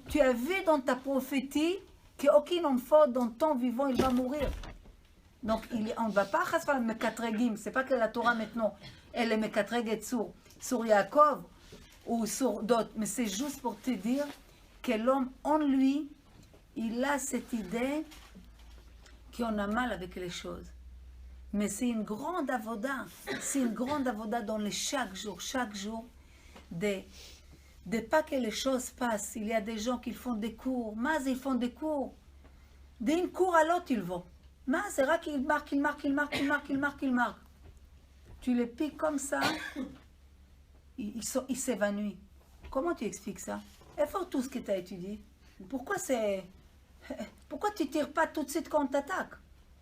Tu as vu dans ta prophétie qu'aucun enfant dans ton vivant, il va mourir. Donc, on ne va pas faire le Mekatregim. Ce n'est pas que la Torah maintenant, elle est Mekatreget sur Yaakov ou sur d'autres. Mais c'est juste pour te dire que l'homme en lui, il a cette idée qu'on a mal avec les choses. Mais c'est une grande avoda. C'est une grande avoda dans les chaque jour, de pas que les choses passent. Il y a des gens qui font des cours. Mais ils font des cours. D'une cours à l'autre, ils vont. Mais c'est vrai qu'ils marquent. Tu les piques comme ça, ils s'évanouissent. Comment tu expliques ça? Il faut tout ce que tu as étudié. Pourquoi tu ne tires pas tout de suite quand on t'attaque?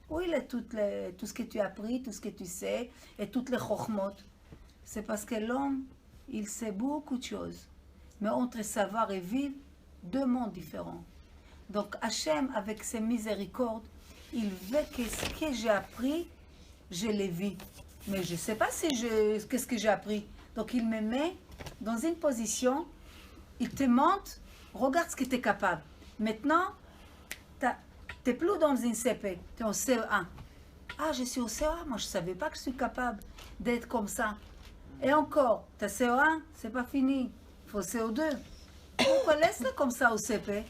Où il est tout ce que tu as appris, tout ce que tu sais, et toutes les chokhmot? C'est parce que l'homme, il sait beaucoup de choses. Mais entre savoir et vivre, 2 mondes différents. Donc Hachem, avec ses miséricordes, il veut que ce que j'ai appris, je le vis. Mais je ne sais pas qu'est-ce que j'ai appris. Donc il me met dans une position, il te montre, regarde ce que tu es capable. Maintenant, tu n'es plus dans une CP, tu es en CE1. Ah, je suis au CE1, moi je ne savais pas que je suis capable d'être comme ça. Et encore, tu as CE1, c'est pas fini, il faut CO2. Pourquoi laisse-le comme ça au CP?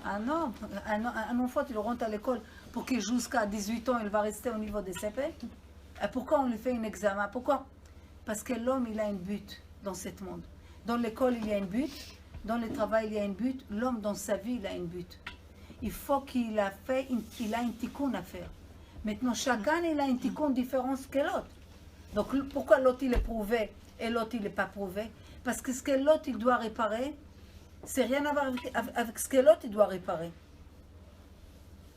Ah non, un enfant, tu le rentres à l'école pour qu'il jusqu'à 18 ans, il va rester au niveau des CP. Et pourquoi on lui fait un examen? Pourquoi? Parce que l'homme, il a un but dans ce monde. Dans l'école, il y a un but. Dans le travail, il y a un but. L'homme, dans sa vie, il a un but. Il faut qu'il a un tikkun à faire. Maintenant, chacun, il a un tikkun différent que l'autre. Donc, pourquoi l'autre, il est prouvé et l'autre, il n'est pas prouvé? Parce que ce que l'autre, il doit réparer, c'est rien à voir avec ce que l'autre, il doit réparer.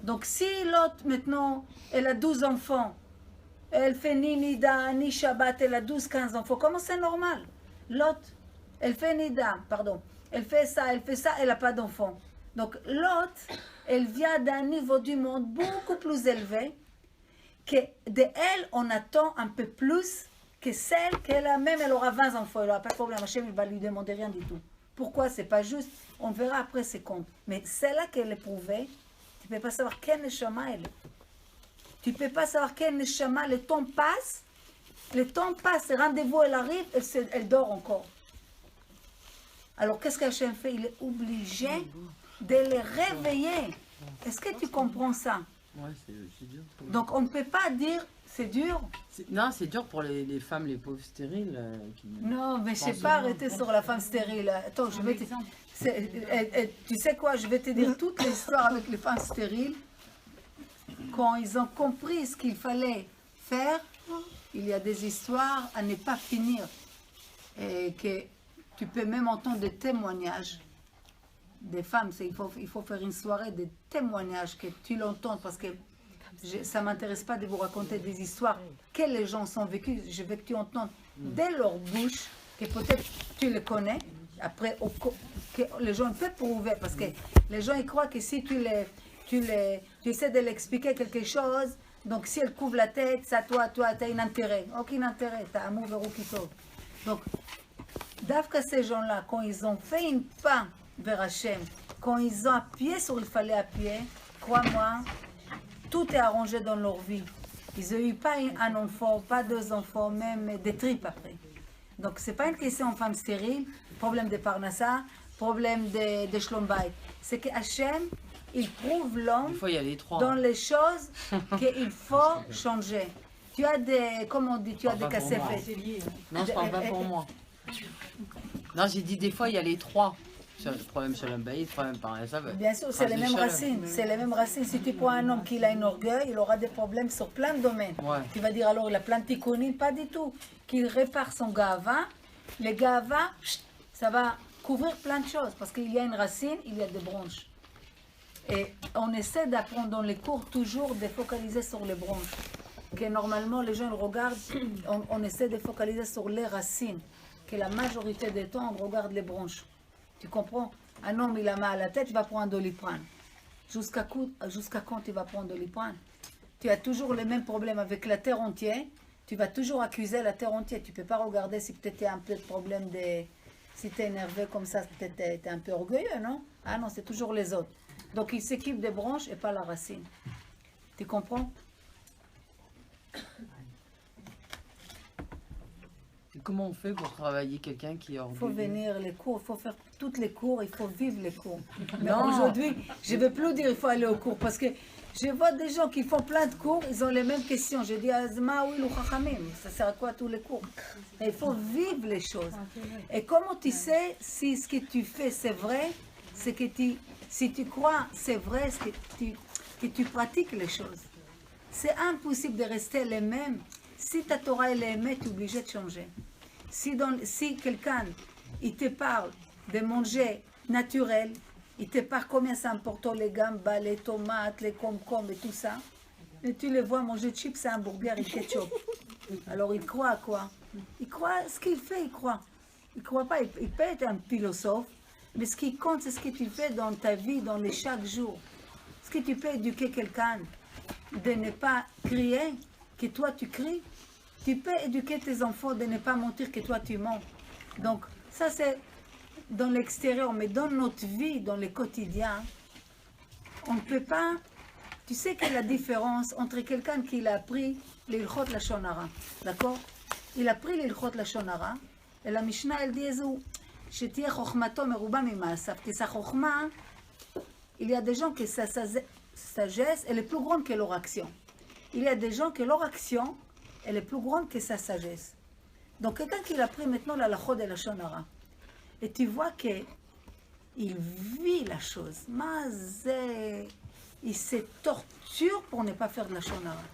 Donc, si l'autre, maintenant, elle a 12 enfants, elle fait ni Nida, ni Shabbat, elle a 12-15 enfants, comment c'est normal? L'autre, elle fait Nida, elle fait ça, elle n'a pas d'enfants. Donc, l'autre, elle vient d'un niveau du monde beaucoup plus élevé, que d'elle, on attend un peu plus que celle qu'elle a, même elle aura 20 enfants, elle n'aura pas de problème, Hachem, il va lui demander rien du tout. Pourquoi? C'est pas juste, on verra après ses comptes. Mais celle-là qu'elle est prouvée, tu ne peux pas savoir quel neshama elle est. Tu ne peux pas savoir quel neshama, le temps passe, le rendez-vous elle arrive, elle dort encore. Alors qu'est-ce qu'Hachem fait? Il est obligé de les réveiller. Est-ce que tu comprends ça? Ouais, c'est dur. Donc on ne peut pas dire c'est dur. Non, c'est dur pour les femmes, les pauvres stériles. Non, mais je ne sais Pense pas au- arrêter sur la femme stérile. Attends, je vais te... tu sais quoi, je vais te dire toute l'histoire avec les femmes stériles. Quand ils ont compris ce qu'il fallait faire, il y a des histoires à ne pas finir. Et que tu peux même entendre des témoignages des femmes. Il faut faire une soirée de témoignages, que tu l'entends, parce que ça ne m'intéresse pas de vous raconter des histoires que les gens sont vécues. Je veux que tu entendes dès leur bouche, que peut-être tu les connais, après que les gens peuvent prouver, parce que les gens ils croient que si tu essaies de l'expliquer quelque chose, donc si elle couvre la tête, ça toi tu as un intérêt. Aucun intérêt, tu as un mauvais rouquito. Donc, d'avka ces gens-là, quand ils ont fait une pas vers Hachem, quand ils ont appuyé sur il fallait appuyer, crois-moi, tout est arrangé dans leur vie. Ils n'ont eu pas un enfant, pas deux enfants, même des tripes après. Donc, ce n'est pas une question en femme stérile, problème de Parnassa, problème de Shlom Bayit. C'est que Hachem, il prouve l'homme Des fois, il y a les trois. dans les choses qu'il faut changer. Tu as des, comment on dit, tu as des Pas pour moi. cassefettes. Non, je parle pas pour moi. Non, j'ai dit des fois, il y a les trois. Le problème Shalom Bayit, le problème par ça. Bien sûr, c'est les mêmes racines. C'est les mêmes racines. Si tu prends un homme qui a un orgueil, il aura des problèmes sur plein de domaines. Ouais. Tu vas dire alors, il a plein de tikkunim, pas du tout. Qu'il répare son gava. Le gava, ça va couvrir plein de choses. Parce qu'il y a une racine, il y a des branches. Et on essaie d'apprendre dans les cours toujours de focaliser sur les branches. Que normalement, les gens ils regardent, on essaie de focaliser sur les racines. Que la majorité des temps, on regarde les branches. Tu comprends? Un homme, il a mal à la tête, il va prendre un Doliprane. Jusqu'à quand tu vas prendre Doliprane? Tu as toujours les mêmes problèmes avec la terre entière. Tu vas toujours accuser la terre entière. Tu ne peux pas regarder si peut-être tu as un peu de problème de... Si tu es énervé comme ça, peut-être tu es un peu orgueilleux, non? Ah non, c'est toujours les autres. Donc il s'équipe des branches et pas la racine. Tu comprends? Et comment on fait pour travailler quelqu'un qui est Il orgueilleux? faut venir les cours, il faut faire toutes les cours, il faut vivre les cours. Mais Non. aujourd'hui, je ne vais plus dire il faut aller aux cours parce que je vois des gens qui font plein de cours, ils ont les mêmes questions. Je dis Azma oui, ça sert à quoi tous les cours? Et il faut vivre les choses. Et comment tu sais si ce que tu fais c'est vrai? C'est que si tu crois c'est vrai, que tu pratiques les choses. C'est impossible de rester les mêmes. Si ta Torah elle est aimée, tu es obligé de changer. Si quelqu'un il te parle de manger naturel, il te parle combien c'est important les gambas, les tomates, les concombres et tout ça, et tu les vois manger chips et hamburger et ketchup. Alors il croit à quoi? Il croit ce qu'il fait, il croit. Il croit pas, il peut être un philosophe, mais ce qui compte c'est ce que tu fais dans ta vie, dans les chaque jour. Est-ce que tu peux éduquer quelqu'un de ne pas crier, que toi tu cries? Tu peux éduquer tes enfants de ne pas mentir, que toi tu mens. Donc ça c'est dans l'extérieur, mais dans notre vie, dans le quotidien, on ne peut pas... Tu sais quelle est la différence entre quelqu'un qui a appris l'ilchot lashon hara, d'accord? Il a pris l'ilchot lashon hara, et la Mishnah elle dit שתהיה חוכמתו מרובה ממעשיו, כי sa חוכמה, il y a des gens que sa sagesse elle est plus grande que leur action. Il y a des gens que leur action elle est plus grande que sa sagesse. Donc quelqu'un qui a pris maintenant la lachot de lashon hara, et tu vois que il vit la chose. Il se torture pour ne pas faire de lashon hara.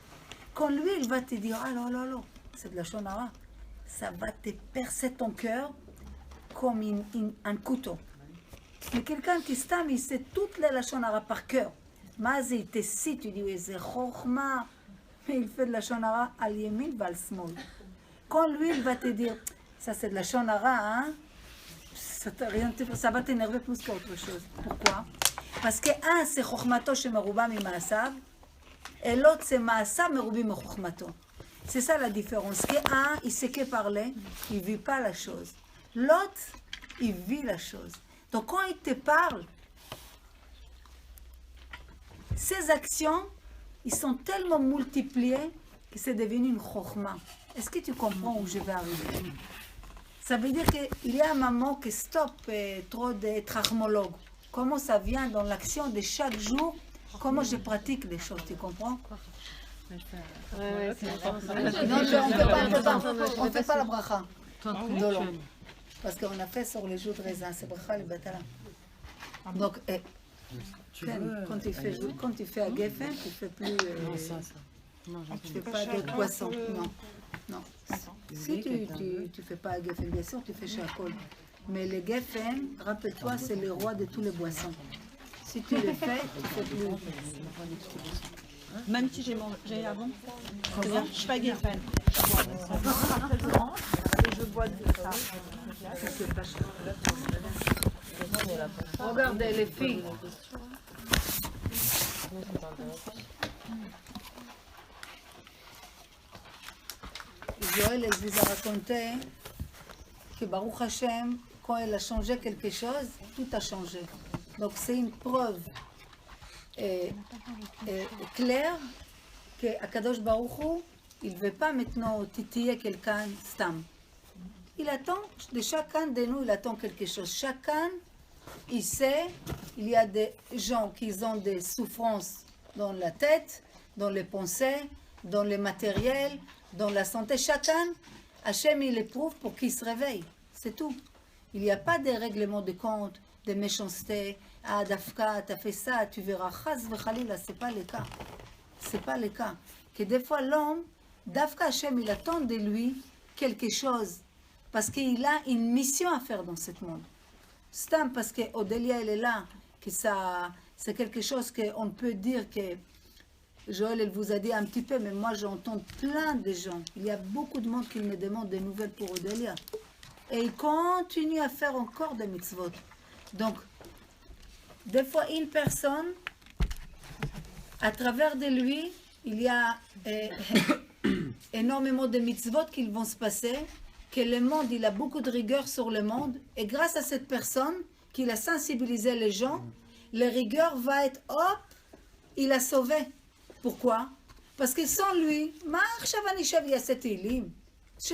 Quand lui il va te dire ah non, c'est de lashon hara, ça va te percer ton cœur comme un couteau. Mais quelqu'un qui stam, il sait toutes les lashon hara par cœur. Il te cite, tu dis c'est chokhma, mais il fait de lashon hara al yemin val smol. Quand lui il va te dire ça c'est de lashon hara, hein, ça va t'énerver plus qu'autre chose. Pourquoi? Parce que un c'est chokhmato shemeruba mimaasav et l'autre c'est maasav merubi mechokhmato. C'est ça la différence. Que un il sait que parler, il vit pas la chose. L'autre il vit la chose. Donc quand il te parle, ses actions ils sont tellement multipliées que c'est devenu une chokhma. Est-ce que tu comprends où je vais arriver? Ça veut dire qu'il y a un moment qui stoppe trop de trachmologue. Comment ça vient dans l'action de chaque jour comment je pratique les choses, tu comprends? Ouais, c'est Non, on ne fait pas la bracha. Dolom. Parce qu'on a fait sur les joues de raisin, c'est bracha le batala. Donc, quand tu fais à Geffen, tu fais plus. Tu fais pas de poisson. Non. Si tu fais pas à Geffen, bien sûr, tu fais chez Akol. Mais le Geffen, rappelle-toi, c'est le roi de tous les boissons. Si tu le fais, tu fais plus. Même si j'ai avant. C'est-à-dire, je suis pas Geffen. Je bois de ça. Regardez les filles. Joël, elle vous a raconté que Baruch Hashem, quand elle a changé quelque chose, tout a changé. Donc c'est une preuve claire qu'Akadosh Baruch Hu, il ne veut pas maintenant titiller quelqu'un stam. Il attend, de chacun de nous, il attend quelque chose. Chacun, il sait, il y a des gens qui ont des souffrances dans la tête, dans les pensées, dans le matériel, dans la santé. Chacun, Hachem, il éprouve pour qu'il se réveille. C'est tout. Il n'y a pas de règlement de compte, de méchanceté. Ah, Dafka, tu as fait ça, tu verras. Chaz v'chalila, ce n'est pas le cas. Ce n'est pas le cas. Que des fois, l'homme, Dafka Hachem, il attend de lui quelque chose. Parce qu'il a une mission à faire dans ce monde. Stam, parce que Odélia, elle est là, que ça, c'est quelque chose qu'on peut dire que Joël, elle vous a dit un petit peu, mais moi j'entends plein de gens. Il y a beaucoup de monde qui me demande des nouvelles pour Odélia. Et il continue à faire encore des mitzvot. Donc, des fois, une personne, à travers de lui, il y a énormément de mitzvot qui vont se passer, que le monde, il a beaucoup de rigueur sur le monde, et grâce à cette personne, qu'il a sensibilisé les gens, la rigueur va être, hop, il a sauvé. Pourquoi? Parce que sans lui, je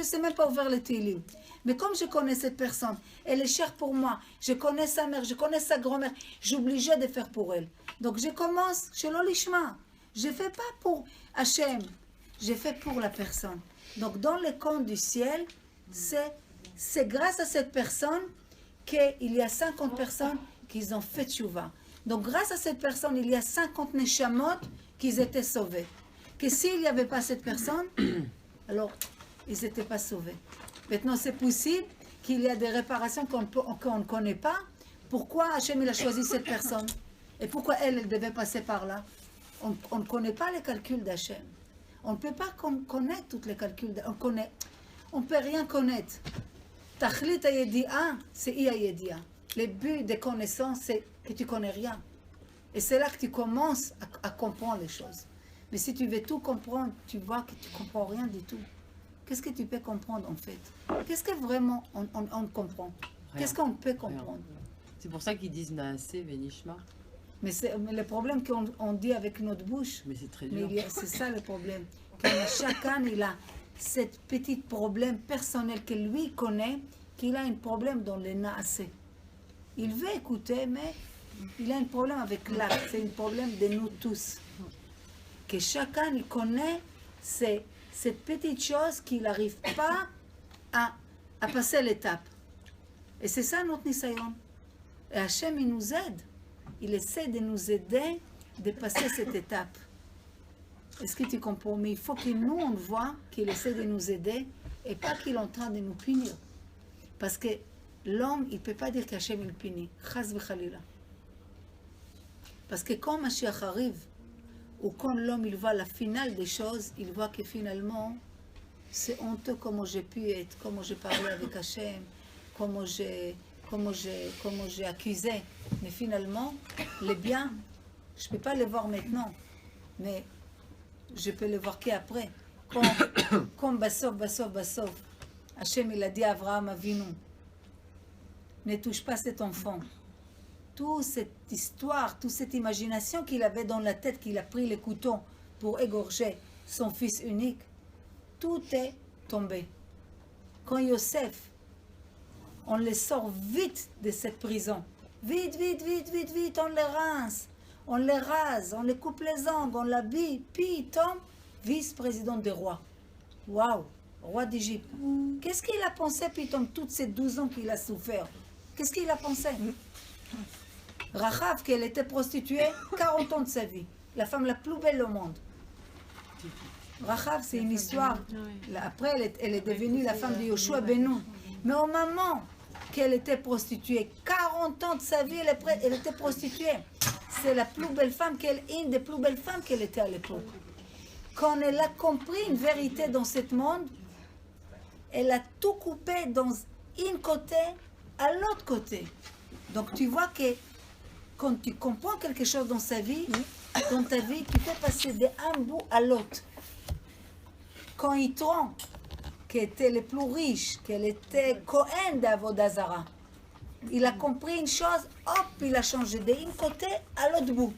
ne sais même pas ouvrir les Télim. Mais comme je connais cette personne, elle est chère pour moi, je connais sa mère, je connais sa grand-mère, j'ai obligé de faire pour elle. Donc je commence, chez l'olishma. Je ne fais pas pour Hachem, je fais pour la personne. Donc dans le compte du ciel, c'est grâce à cette personne qu'il y a 50 personnes qui ont fait tchouva. Donc grâce à cette personne, il y a 50 neshamot qui étaient sauvés. Que s'il n'y avait pas cette personne, alors ils n'étaient pas sauvés. Maintenant, c'est possible qu'il y a des réparations qu'on ne connaît pas. Pourquoi Hachem il a choisi cette personne? Et pourquoi elle devait passer par là? On ne connaît pas les calculs d'Hachem. On ne peut pas connaître tous les calculs. On ne peut rien connaître. Tachlit hayedi'a, c'est Iyayedi'a. Le but des connaissances, c'est que tu ne connais rien. Et c'est là que tu commences à comprendre les choses. Mais si tu veux tout comprendre, tu vois que tu ne comprends rien du tout. Qu'est-ce que tu peux comprendre en fait? Qu'est-ce que vraiment on comprend? Qu'est-ce qu'on peut comprendre? C'est pour ça qu'ils disent Naaseh Venishma. Mais le problème qu'on dit avec notre bouche, mais c'est très dur. C'est ça le problème. Chacun il a cette petit problème personnel que lui connaît, qu'il a un problème dans le Naaseh. Il veut écouter, mais il a un problème avec l'acte. C'est un problème de nous tous. Que chacun il connaît cette petite chose qu'il n'arrive pas à passer l'étape. Et c'est ça notre Nisayon. Et Hachem, il nous aide. Il essaie de nous aider de passer cette étape. Est-ce que tu comprends? Mais il faut que nous, on voit qu'il essaie de nous aider et pas qu'il est en train de nous punir. Parce que l'homme, il ne peut pas dire qu'Hachem il punit. Chaz v'chalila. Parce que quand Mashiach arrive, ou quand l'homme il voit la finale des choses, il voit que finalement, c'est honteux comment j'ai pu être, comment j'ai parlé avec Hachem, comment j'ai accusé. Mais finalement, les biens, je ne peux pas les voir maintenant, mais je peux les voir qu'après. Comme Bassof, Hachem il a dit à Abraham Avinu, ne touche pas cet enfant. Toute cette histoire, toute cette imagination qu'il avait dans la tête, qu'il a pris le couteau pour égorger son fils unique, tout est tombé. Quand Yosef, on le sort vite de cette prison, vite, on le rince, on les rase, on les coupe les ongles, on l'habille, puis il tombe vice-président des rois. Waouh, roi d'Égypte. Qu'est-ce qu'il a pensé, puis il tombe toutes ces 12 ans qu'il a souffert? Qu'est-ce qu'il a pensé? Rachav, qu'elle était prostituée 40 ans de sa vie, la femme la plus belle au monde. Rachav, c'est une histoire. Après, elle est devenue la femme de Yoshua ben Nun. Mais au moment qu'elle était prostituée, 40 ans de sa vie, elle était prostituée. C'est la plus belle femme une des plus belles femmes qu'elle était à l'époque. Quand elle a compris une vérité dans ce monde, elle a tout coupé dans un côté à l'autre côté. Donc tu vois que quand tu comprends quelque chose dans ta vie, tu peux passer d'un bout à l'autre. Quand Yitron, qui était le plus riche, qu'elle était Cohen d'Avodah Zara, il a compris une chose, hop, il a changé d'un côté à l'autre bout.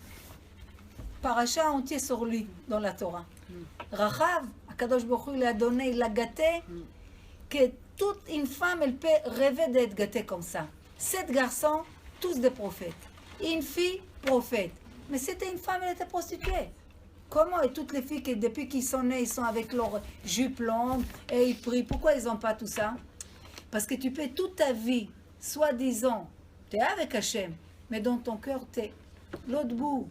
Paracha entier sur lui dans la Torah. Rachav, Akadosh Baruch Hu lui a donné, il l'a gâté, que toute une femme, elle peut rêver d'être gâtée comme ça. 7 garçons, tous des prophètes. Une fille, prophète. Mais c'était une femme, elle était prostituée. Comment? Et toutes les filles, qui, depuis qu'ils sont nés, ils sont avec leur jupe longue et ils prient. Pourquoi ils n'ont pas tout ça? Parce que tu peux toute ta vie, soi-disant, tu es avec Hachem, mais dans ton cœur, tu es l'autre bout.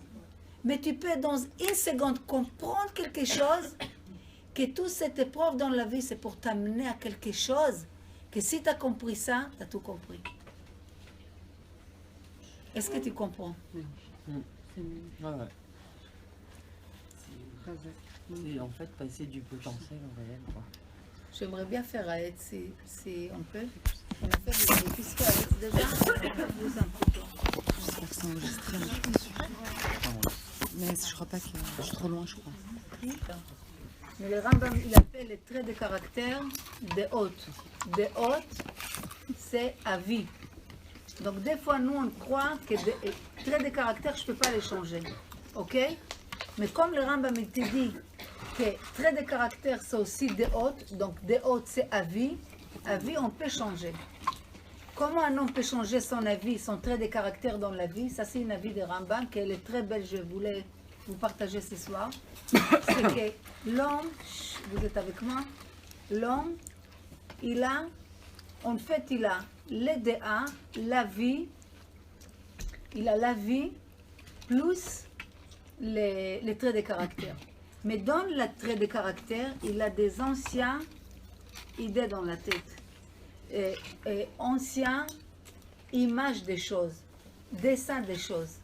Mais tu peux dans une seconde comprendre quelque chose, que toute cette épreuve dans la vie, c'est pour t'amener à quelque chose, que si tu as compris ça, tu as tout compris. Est-ce que tu comprends? Ouais. C'est en fait passer du potentiel au réel, quoi. J'aimerais bien faire à Aetz, si on peut. On a fait des puisque à Aetz déjà, on va vous un peu. J'espère que c'est enregistré. Mais je crois pas que je suis trop loin, je crois. Mais le Rambam, il appelle les traits de caractère des hôtes. Des hôtes, c'est à vie. Donc des fois, nous, on croit que des traits de caractère, je ne peux pas les changer. Ok? Mais comme le Rambam, il te dit que traits de caractère, c'est aussi des hôtes. Donc des hôtes, c'est à vie, on peut changer. Comment un homme peut changer son avis, son trait de caractère dans la vie? Ça, c'est une avis de Rambam, qu'elle est très belle, je voulais vous partager ce soir. C'est que l'homme, vous êtes avec moi? L'homme, il a l'EDA, la vie, il a la vie plus les traits de caractère. Mais dans le trait de caractère, il a des anciennes idées dans la tête. Anciennes images des choses, dessins des choses.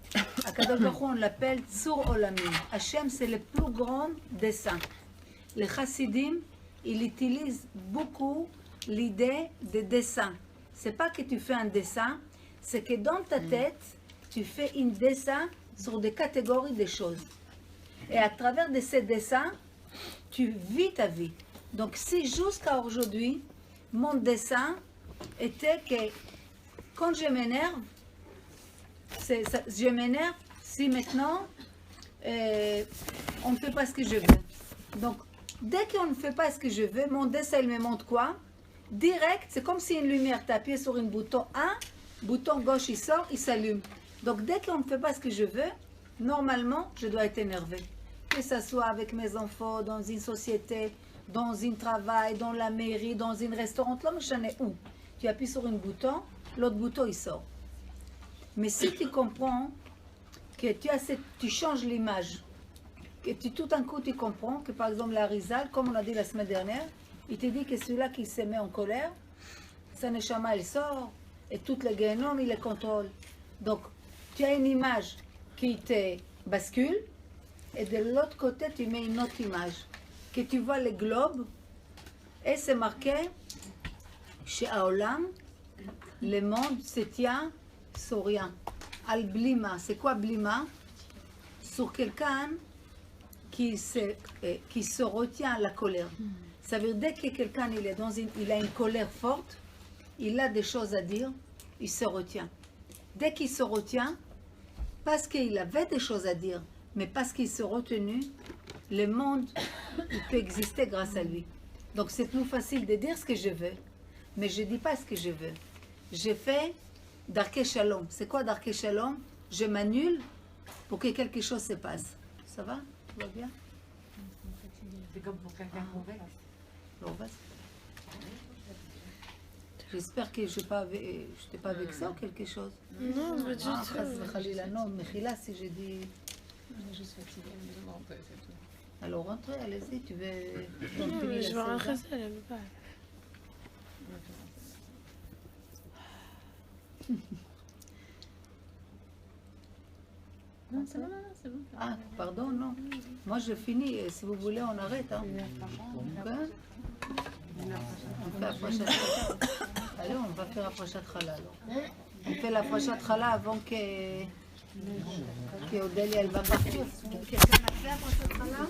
Akadosh Baruch Hu, on l'appelle Tsur Olamim. Hachem, c'est le plus grand dessin. Les chassidim, ils utilisent beaucoup l'idée de dessin. C'est pas que tu fais un dessin, c'est que dans ta tête, tu fais un dessin sur des catégories de choses. Et à travers de ces dessins, tu vis ta vie. Donc si jusqu'à aujourd'hui, mon dessin était que quand je m'énerve, je m'énerve si maintenant on ne fait pas ce que je veux. Donc dès qu'on ne fait pas ce que je veux, mon dessin il me montre quoi? Direct, c'est comme si une lumière, tu appuies sur un bouton 1, bouton gauche il sort, il s'allume. Donc dès qu'on ne fait pas ce que je veux, normalement je dois être énervée. Que ce soit avec mes enfants, dans une société, dans un travail, dans la mairie, dans un restaurant, là, je ne sais où. Tu appuies sur un bouton, l'autre bouton il sort. Mais si tu comprends que tu changes l'image, que tout d'un coup tu comprends que par exemple la Rizal, comme on a dit la semaine dernière, il te dit que celui-là qui se met en colère, sa neshama elle sort et toutes les guénomes il les contrôle. Donc tu as une image qui te bascule et de l'autre côté tu mets une autre image que tu vois le globe et c'est marqué chez Aolam, le monde se tient sur rien. Al blima, c'est quoi blima? Sur quelqu'un qui se retient à la colère. Ça veut dire que quelqu'un il a une colère forte, il a des choses à dire, il se retient. Dès qu'il se retient, parce qu'il avait des choses à dire, mais parce qu'il se retenu, le monde il peut exister grâce à lui. Donc c'est plus facile de dire ce que je veux, mais je ne dis pas ce que je veux. Je fais Darkei Shalom. C'est quoi Darkei Shalom? Je m'annule pour que quelque chose se passe. Ça va? Tout va bien? C'est comme pour quelqu'un qu'on veut. Bon, vas-y. J'espère que je t'ai pas vexé ou quelque chose. Non, pas du Ah, tout. chas v'chalila, non, Mechila, si j'ai dit... On est juste fatigué, on a besoin de rentrer, c'est tout. Alors rentrez, allez-y, tu veux... Non, finis mais la je vais rentrer saison. seule, elle veut pas. Non, c'est bon, c'est bon. Ah, pardon, non. Moi, je finis. Si vous voulez, on arrête. Hein. Ok. On fait approchat chala. Allez, on va faire approchat chala alors. On fait l'approchat chala avant que Odélie, elle va partir. Quelqu'un a fait approchat chala?